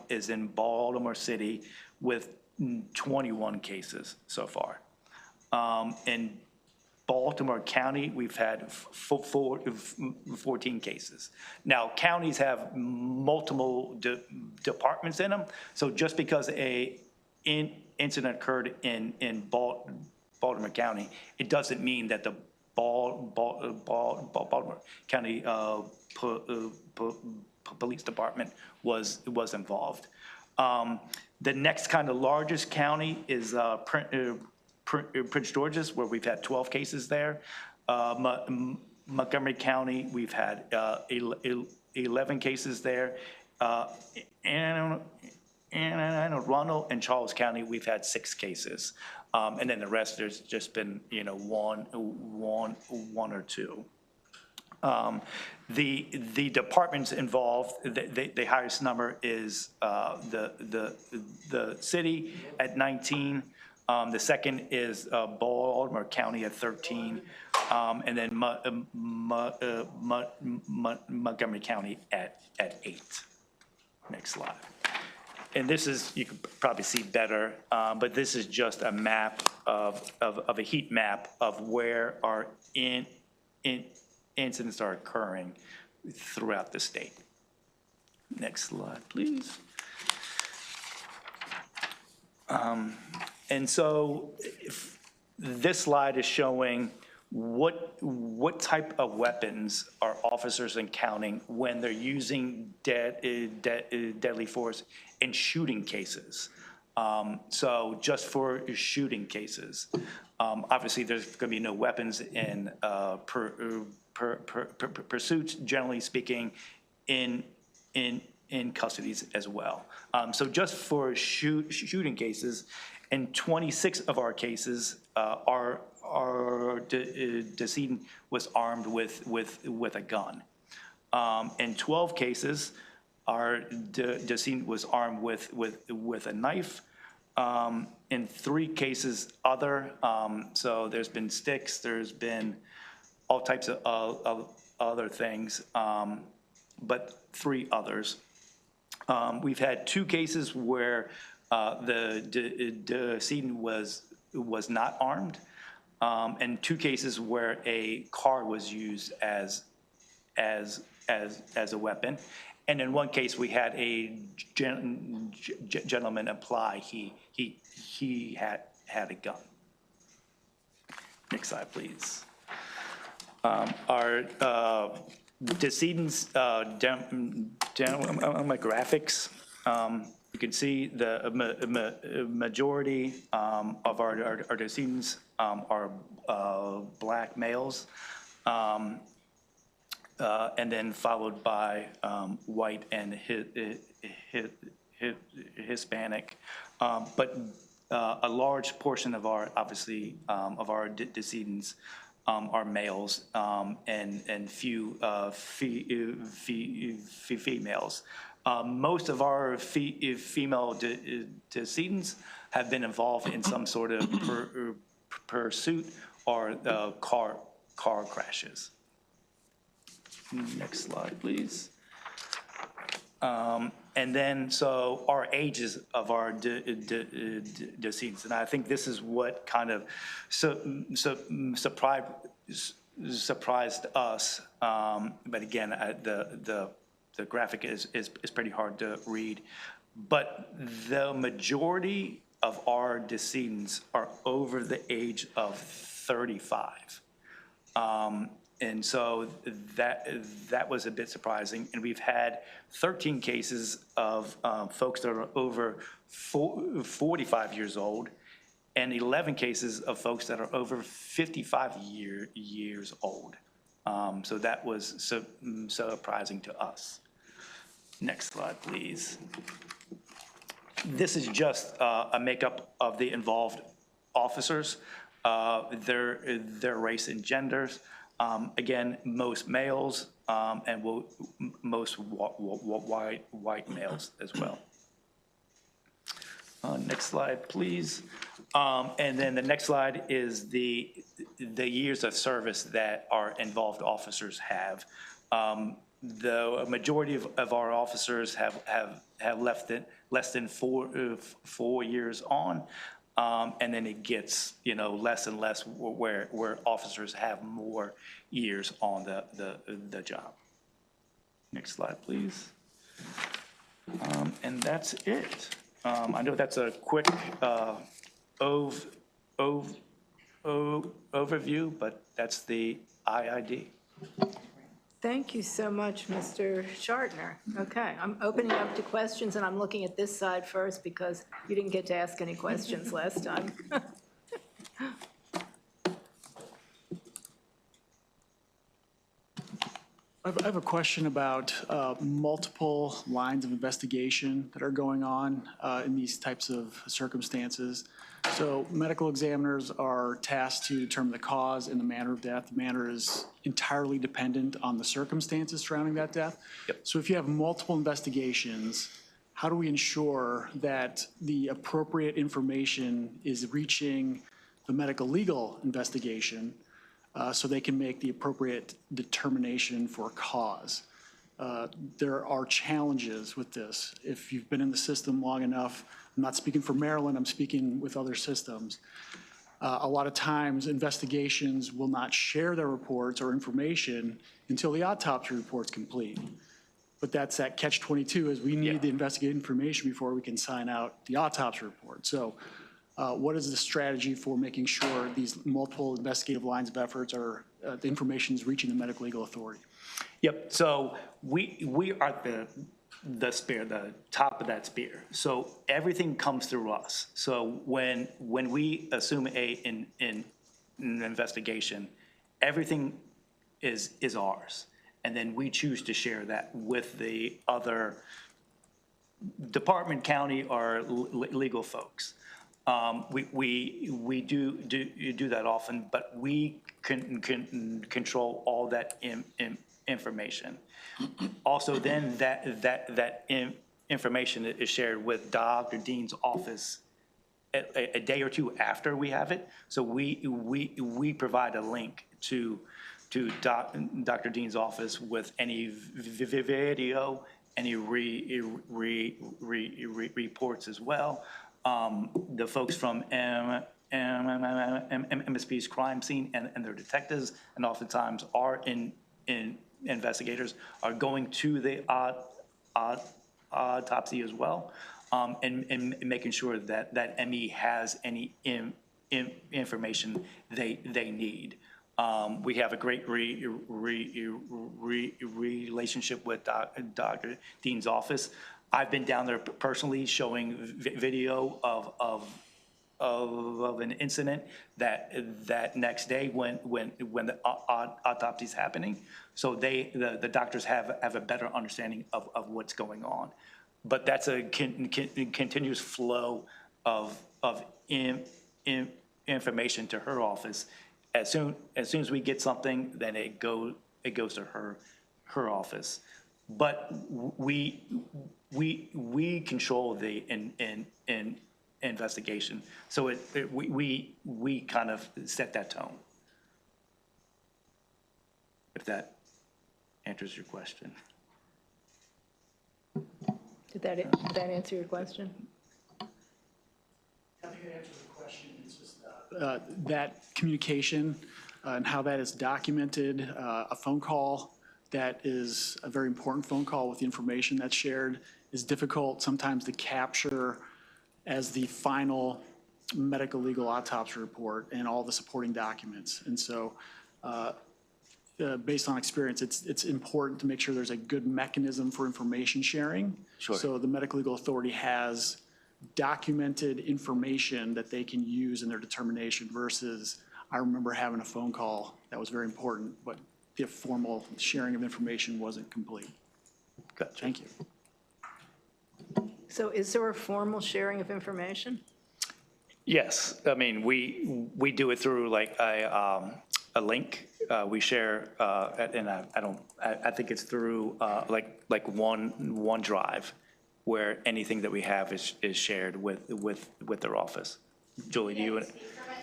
is in Baltimore City with 21 cases so far. In Baltimore County, we've had 14 cases. Now, counties have multiple departments in them, so just because an incident occurred in Baltimore County, it doesn't mean that the Baltimore County Police Department was involved. The next kind of largest county is Prince George's, where we've had 12 cases there. Montgomery County, we've had 11 cases there. And Arundel and Charles County, we've had 6 cases. And then the rest, there's just been, one or 2. The departments involved, the highest number is the city at 19, The second is Baltimore County at 13, and then Montgomery County at 8. Next slide. And this is, you can probably see better, but this is just a map of a heat map of where our incidents are occurring throughout the state. Next slide, please. And so this slide is showing what type of weapons are officers encountering when they're using deadly force in shooting cases. So just for shooting cases, obviously there's going to be no weapons in pursuits, generally speaking, in custodies as well. So just for shooting cases, in 26 of our cases, our decedent was armed with a gun. In 12 cases, our decedent was armed with a knife. In 3 cases, other. So there's been sticks, there's been all types of other things, but 3 others. We've had 2 cases where the decedent was not armed, and 2 cases where a car was used as a weapon. And in 1 case, we had a gentleman apply he had a gun. Next slide, please. Our decedent's demographics. You can see the majority of our decedents are black males, and then followed by white and Hispanic. But a large portion of our, obviously, of our decedents are males, and few females. Most of our female decedents have been involved in some sort of pursuit or car crashes. Next slide, please. And then, so our ages of our decedents, and I think this is what kind of surprised us. But again, the graphic is pretty hard to read. But the majority of our decedents are over the age of 35. And so that was a bit surprising. And we've had 13 cases of folks that are over 45 years old, and 11 cases of folks that are over 55 years old. So that was surprising to us. Next slide, please. This is just a makeup of the involved officers, their race and genders. Again, most males, and most white males as well. Next slide, please. And then the next slide is the years of service that our involved officers have. The majority of our officers have less than 4 years on. And then it gets, less and less where officers have more years on the job. Next slide, please. And that's it. I know that's a quick overview, but that's the IID. Thank you so much, Mr. Shartner. Okay, I'm opening up to questions, and I'm looking at this side first because you didn't get to ask any questions last time. I have a question about multiple lines of investigation that are going on in these types of circumstances. So medical examiners are tasked to determine the cause and the manner of death. The manner is entirely dependent on the circumstances surrounding that death. Yep. So if you have multiple investigations, how do we ensure that the appropriate information is reaching the medical legal investigation so they can make the appropriate determination for cause? There are challenges with this. If you've been in the system long enough, I'm not speaking for Maryland, I'm speaking with other systems. A lot of times, investigations will not share their reports or information until the autopsy report's complete. But that's that catch-22, is we need the investigative information before we can sign out the autopsy report. So what is the strategy for making sure these multiple investigative lines of efforts are, the information is reaching the medical legal authority? Yep, so we are the spear, the top of that spear. So everything comes through us. So when we assume an investigation, everything is ours. And then we choose to share that with the other department, county, or legal folks. We do that often, but we can control all that information. Also, then that information is shared with Dr. Dean's office a day or two after we have it. So we provide a link to Dr. Dean's office with any video, any reports as well. The folks from MSP's crime scene and their detectives, and oftentimes our investigators, are going to the autopsy as well, and making sure that ME has any information they need. We have a great relationship with Dr. Dean's office. I've been down there personally showing video of an incident that next day when the autopsy is happening. So the doctors have a better understanding of what's going on. But that's a continuous flow of information to her office. As soon as we get something, then it goes to her office. But we control the investigation, so we kind of set that tone. If that answers your question. Did that answer your question? I think it answers the question. It's just that communication and how that is documented. A phone call that is a very important phone call with the information that's shared is difficult sometimes to capture as the final medical legal autopsy report and all the supporting documents. And so based on experience, it's important to make sure there's a good mechanism for information sharing. Sure. So the medical legal authority has documented information that they can use in their determination versus, I remember having a phone call that was very important, but the formal sharing of information wasn't complete. Gotcha. Thank you. So is there a formal sharing of information? Yes, I mean, we do it through like a link. We share, and I think it's through like OneDrive, where anything that we have is shared with their office. Julie, do you?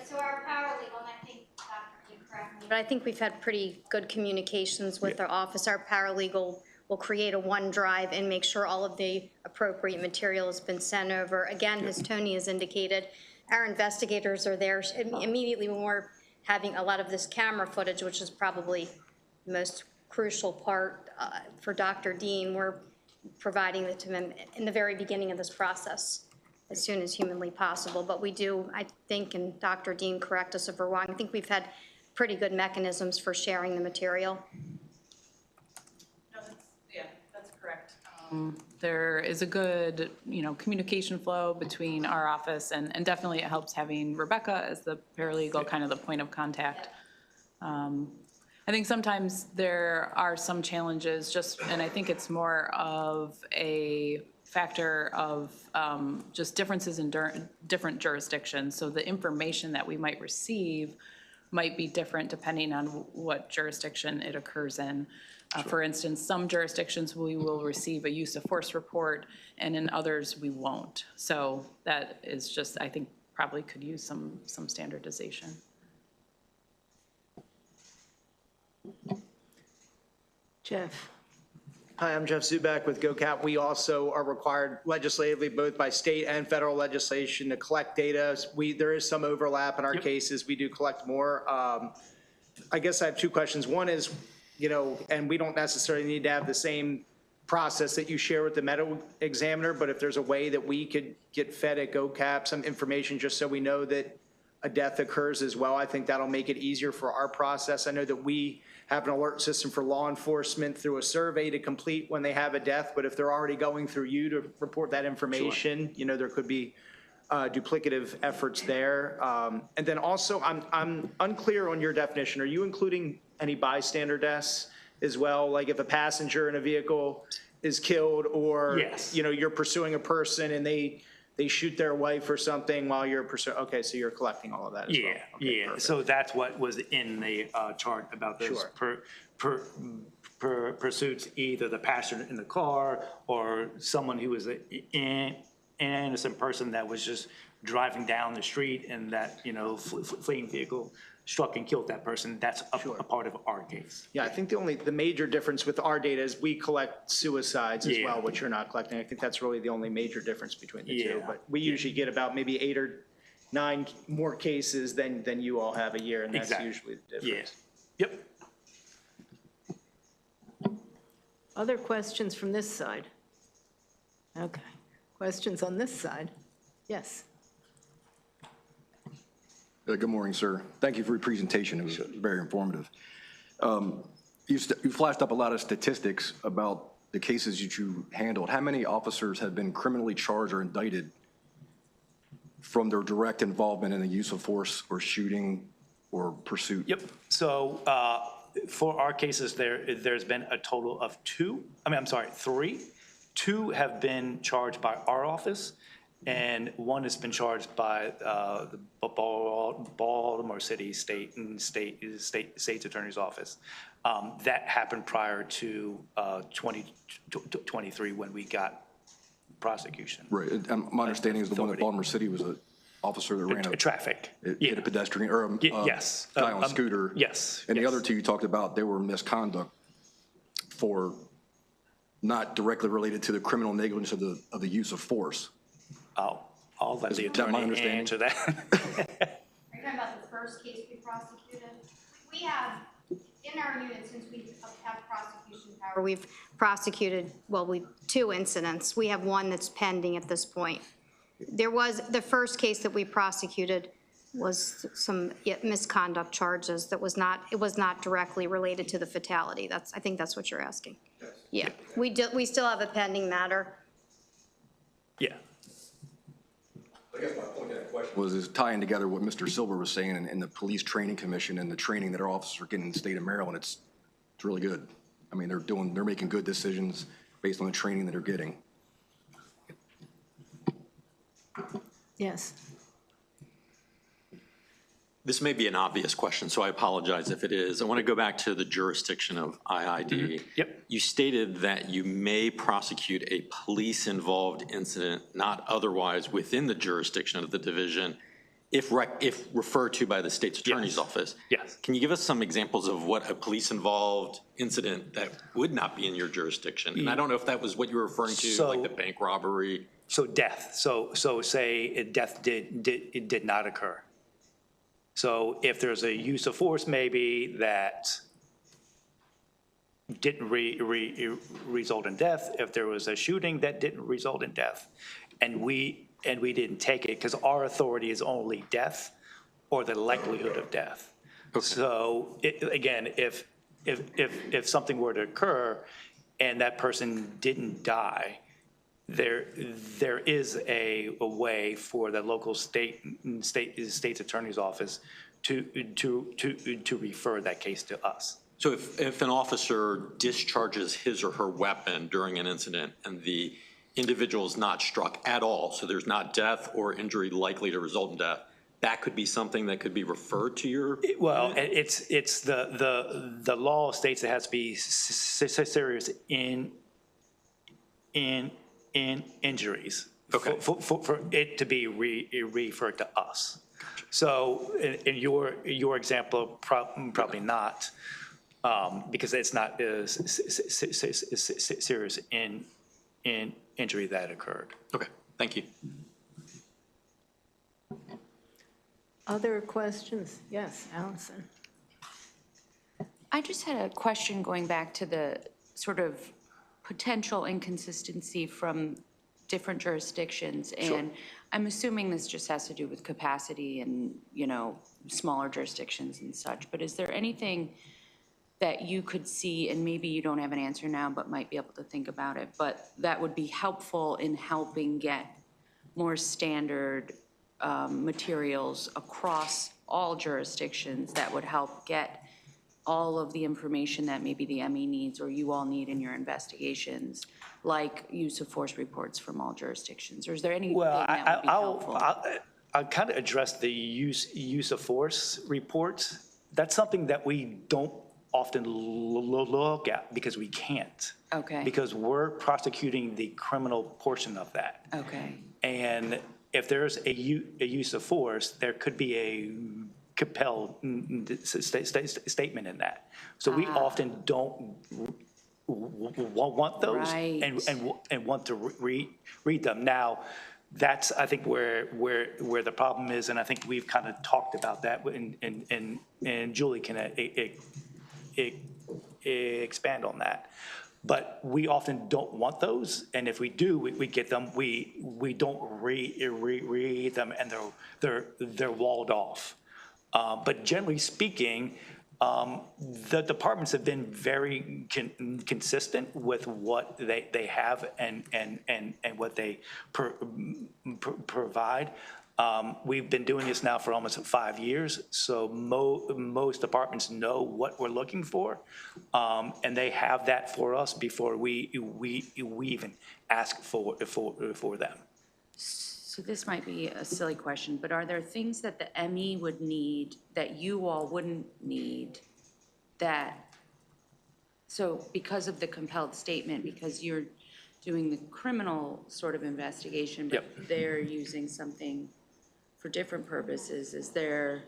So our paralegal, and I think Dr. can correct me, but I think we've had pretty good communications with our office. Our paralegal will create a OneDrive and make sure all of the appropriate material has been sent over. Again, as Tony has indicated, our investigators are there immediately when we're having a lot of this camera footage, which is probably the most crucial part for Dr. Dean. We're providing it to him in the very beginning of this process as soon as humanly possible. But we do, I think, and Dr. Dean, correct us if we're wrong, I think we've had pretty good mechanisms for sharing the material. That's correct. There is a good, communication flow between our office, and definitely it helps having Rebecca as the paralegal, kind of the point of contact. I think sometimes there are some challenges and I think it's more of a factor of just differences in different jurisdictions. So the information that we might receive might be different depending on what jurisdiction it occurs in. For instance, some jurisdictions, we will receive a use of force report, and in others, we won't. So that is just, I think, probably could use some standardization. Jeff? Hi, I'm Jeff Zubak with GoCap. We also are required legislatively, both by state and federal legislation, to collect data. There is some overlap in our cases. We do collect more. I guess I have two questions. One is, and we don't necessarily need to have the same process that you share with the medical examiner, but if there's a way that we could get fed at GoCap some information just so we know that a death occurs as well, I think that'll make it easier for our process. I know that we have an alert system for law enforcement through a survey to complete when they have a death, but if they're already going through you to report that information, there could be duplicative efforts there. And then also, I'm unclear on your definition. Are you including any bystander deaths as well? Like if a passenger in a vehicle is killed, or you're pursuing a person and they shoot their wife or something while you're pursuing. Okay, so you're collecting all of that as well. Okay, perfect. So that's what was in the chart about those pursuits, either the passenger in the car or someone who was an innocent person that was just driving down the street and that, fleeing vehicle struck and killed that person. That's a part of our case. Yeah, I think the major difference with our data is we collect suicides as well, which you're not collecting. I think that's really the only major difference between the two. But we usually get about maybe 8 or 9 more cases than you all have a year, and that's usually the difference. Yep. Other questions from this side? Okay. Questions on this side? Yes. Good morning, sir. Thank you for your presentation. It was very informative. You flashed up a lot of statistics about the cases that you handled. How many officers have been criminally charged or indicted from their direct involvement in the use of force or shooting or pursuit? Yep. So for our cases, there's been a total of 3. 2 have been charged by our office, and 1 has been charged by the Baltimore City State's Attorney's Office. That happened prior to 2023 when we got prosecution. Right. And my understanding is the one at Baltimore City was an officer that ran a traffic. Hit a pedestrian or a guy on a scooter. Yes. And the other 2 you talked about, they were misconduct for not directly related to the criminal negligence of the use of force. I'll let the attorney answer that. Are you talking about the first case we prosecuted? We have, in our unit, since we have prosecution power, we've prosecuted, 2 incidents. We have 1 that's pending at this point. There was, the first case that we prosecuted was some misconduct charges that was not directly related to the fatality. I think that's what you're asking. Yeah, we still have a pending matter. Yeah. I guess my point to that question is tying together what Mr. Silver was saying and the police training commission and the training that our officers are getting in the state of Maryland. It's really good. I mean, they're making good decisions based on the training that they're getting. Yes. This may be an obvious question, so I apologize if it is. I want to go back to the jurisdiction of IID. Mm-hmm. Yep. You stated that you may prosecute a police-involved incident not otherwise within the jurisdiction of the division if referred to by the state's attorney's office. Yes. Can you give us some examples of what a police-involved incident that would not be in your jurisdiction? And I don't know if that was what you were referring to, like the bank robbery. So death. So say death did not occur. So if there's a use of force maybe that didn't result in death, if there was a shooting that didn't result in death, and we didn't take it because our authority is only death or the likelihood of death. Okay. So again, if something were to occur and that person didn't die, there is a way for the local state's attorney's office to refer that case to us. So if an officer discharges his or her weapon during an incident and the individual is not struck at all, so there's not death or injury likely to result in death, that could be something that could be referred to your? Well, it's the law states it has to be serious in injuries. Okay. For it to be referred to us. So in your example, probably not, because it's not serious in injury that occurred. Okay, thank you. Other questions? Yes, Allison. I just had a question going back to the sort of potential inconsistency from different jurisdictions. And I'm assuming this just has to do with capacity and, you know, smaller jurisdictions and such. But is there anything that you could see, and maybe you don't have an answer now, but might be able to think about it, but that would be helpful in helping get more standard materials across all jurisdictions that would help get all of the information that maybe the ME needs or you all need in your investigations, like use of force reports from all jurisdictions? Or is there anything that would be helpful? I'll kind of address the use of force reports. That's something that we don't often look at because we can't. Okay. Because we're prosecuting the criminal portion of that. Okay. And if there's a use of force, there could be a compelled statement in that. So we often don't want those and want to read them. Now, that's, I think, where the problem is, and I think we've kind of talked about that, and Julie can expand on that. But we often don't want those, and if we do, we get them. We don't read them, and they're walled off. But generally speaking, the departments have been very consistent with what they have and what they provide. We've been doing this now for almost 5 years, so most departments know what we're looking for, and they have that for us before we even ask for them. So this might be a silly question, but are there things that the ME would need that you all wouldn't need so because of the compelled statement, because you're doing the criminal sort of investigation, but they're using something for different purposes, is there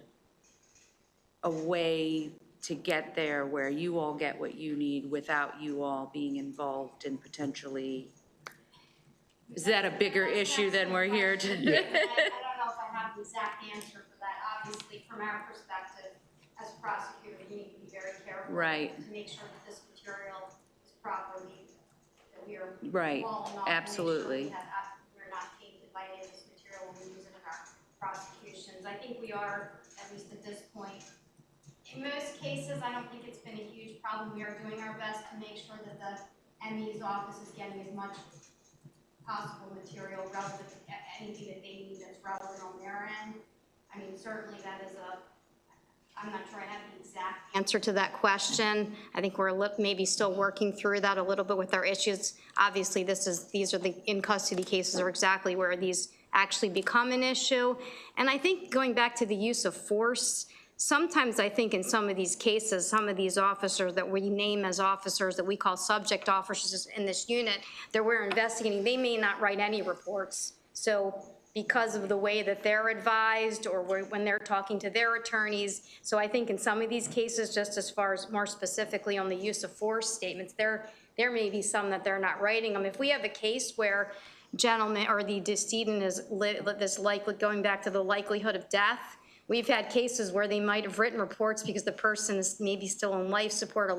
a way to get there where you all get what you need without you all being involved in potentially? Is that a bigger issue than we're here to? I don't know if I have the exact answer for that. Obviously, from our perspective, as a prosecutor, you need to be very careful to make sure that this material is properly, that we are Right, following off. absolutely. We're not tainted by any of this material when we use it in our prosecutions. I think we are, at least at this point, in most cases, I don't think it's been a huge problem. We are doing our best to make sure that the ME's office is getting as much possible material relevant to anything that they need that's relevant on their end. I mean, certainly that is I'm not sure I have the exact answer to that question. I think we're maybe still working through that a little bit with our issues. Obviously, these are the in-custody cases are exactly where these actually become an issue. And I think going back to the use of force, sometimes I think in some of these cases, some of these officers that we name as officers that we call subject officers in this unit that we're investigating, they may not write any reports. So because of the way that they're advised or when they're talking to their attorneys. So I think in some of these cases, just as far as more specifically on the use of force statements, there may be some that they're not writing them. If we have a case where gentleman or the decedent is going back to the likelihood of death, we've had cases where they might have written reports because the person is maybe still on life support,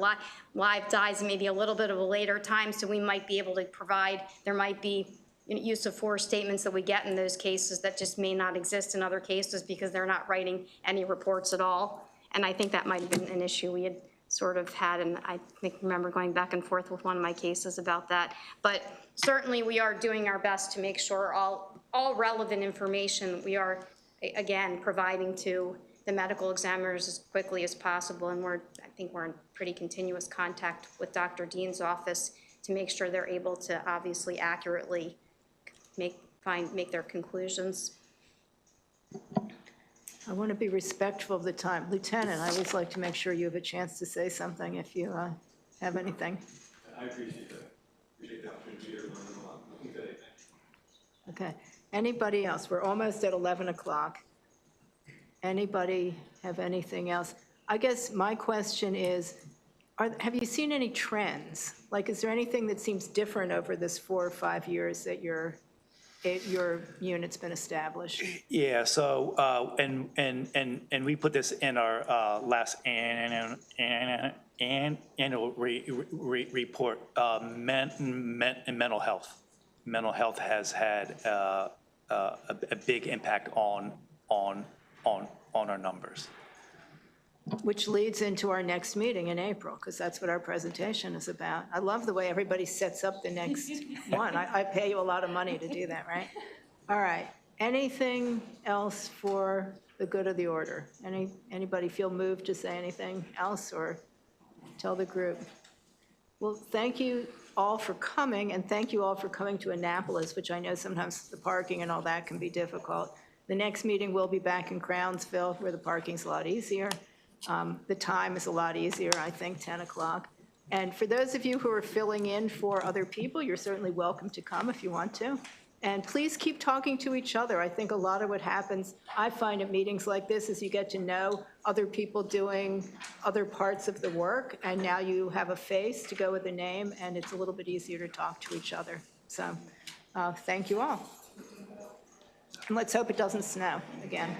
live dies maybe a little bit of a later time, so we might be able to provide, there might be use of force statements that we get in those cases that just may not exist in other cases because they're not writing any reports at all. And I think that might have been an issue we had sort of had, and I remember going back and forth with one of my cases about that. But certainly we are doing our best to make sure all relevant information we are, again, providing to the medical examiners as quickly as possible. And I think we're in pretty continuous contact with Dr. Dean's office to make sure they're able to obviously accurately make their conclusions. I want to be respectful of the time. Lieutenant, I always like to make sure you have a chance to say something if you have anything. I appreciate that. Appreciate the opportunity to learn a lot. Okay. Anybody else? We're almost at 11 o'clock. Anybody have anything else? I guess my question is, have you seen any trends? Like, is there anything that seems different over this 4 or 5 years that your unit's been established? Yeah, so, and we put this in our last annual report, mental health. Mental health has had a big impact on our numbers. Which leads into our next meeting in April, because that's what our presentation is about. I love the way everybody sets up the next one. I pay you a lot of money to do that, right? All right. Anything else for the good of the order? Anybody feel moved to say anything else or tell the group? Well, thank you all for coming, and thank you all for coming to Annapolis, which I know sometimes the parking and all that can be difficult. The next meeting will be back in Crownsville, where the parking's a lot easier. The time is a lot easier, I think, 10 o'clock. And for those of you who are filling in for other people, you're certainly welcome to come if you want to. And please keep talking to each other. I think a lot of what happens, I find at meetings like this, is you get to know other people doing other parts of the work, and now you have a face to go with a name, and it's a little bit easier to talk to each other. So thank you all. And let's hope it doesn't snow again.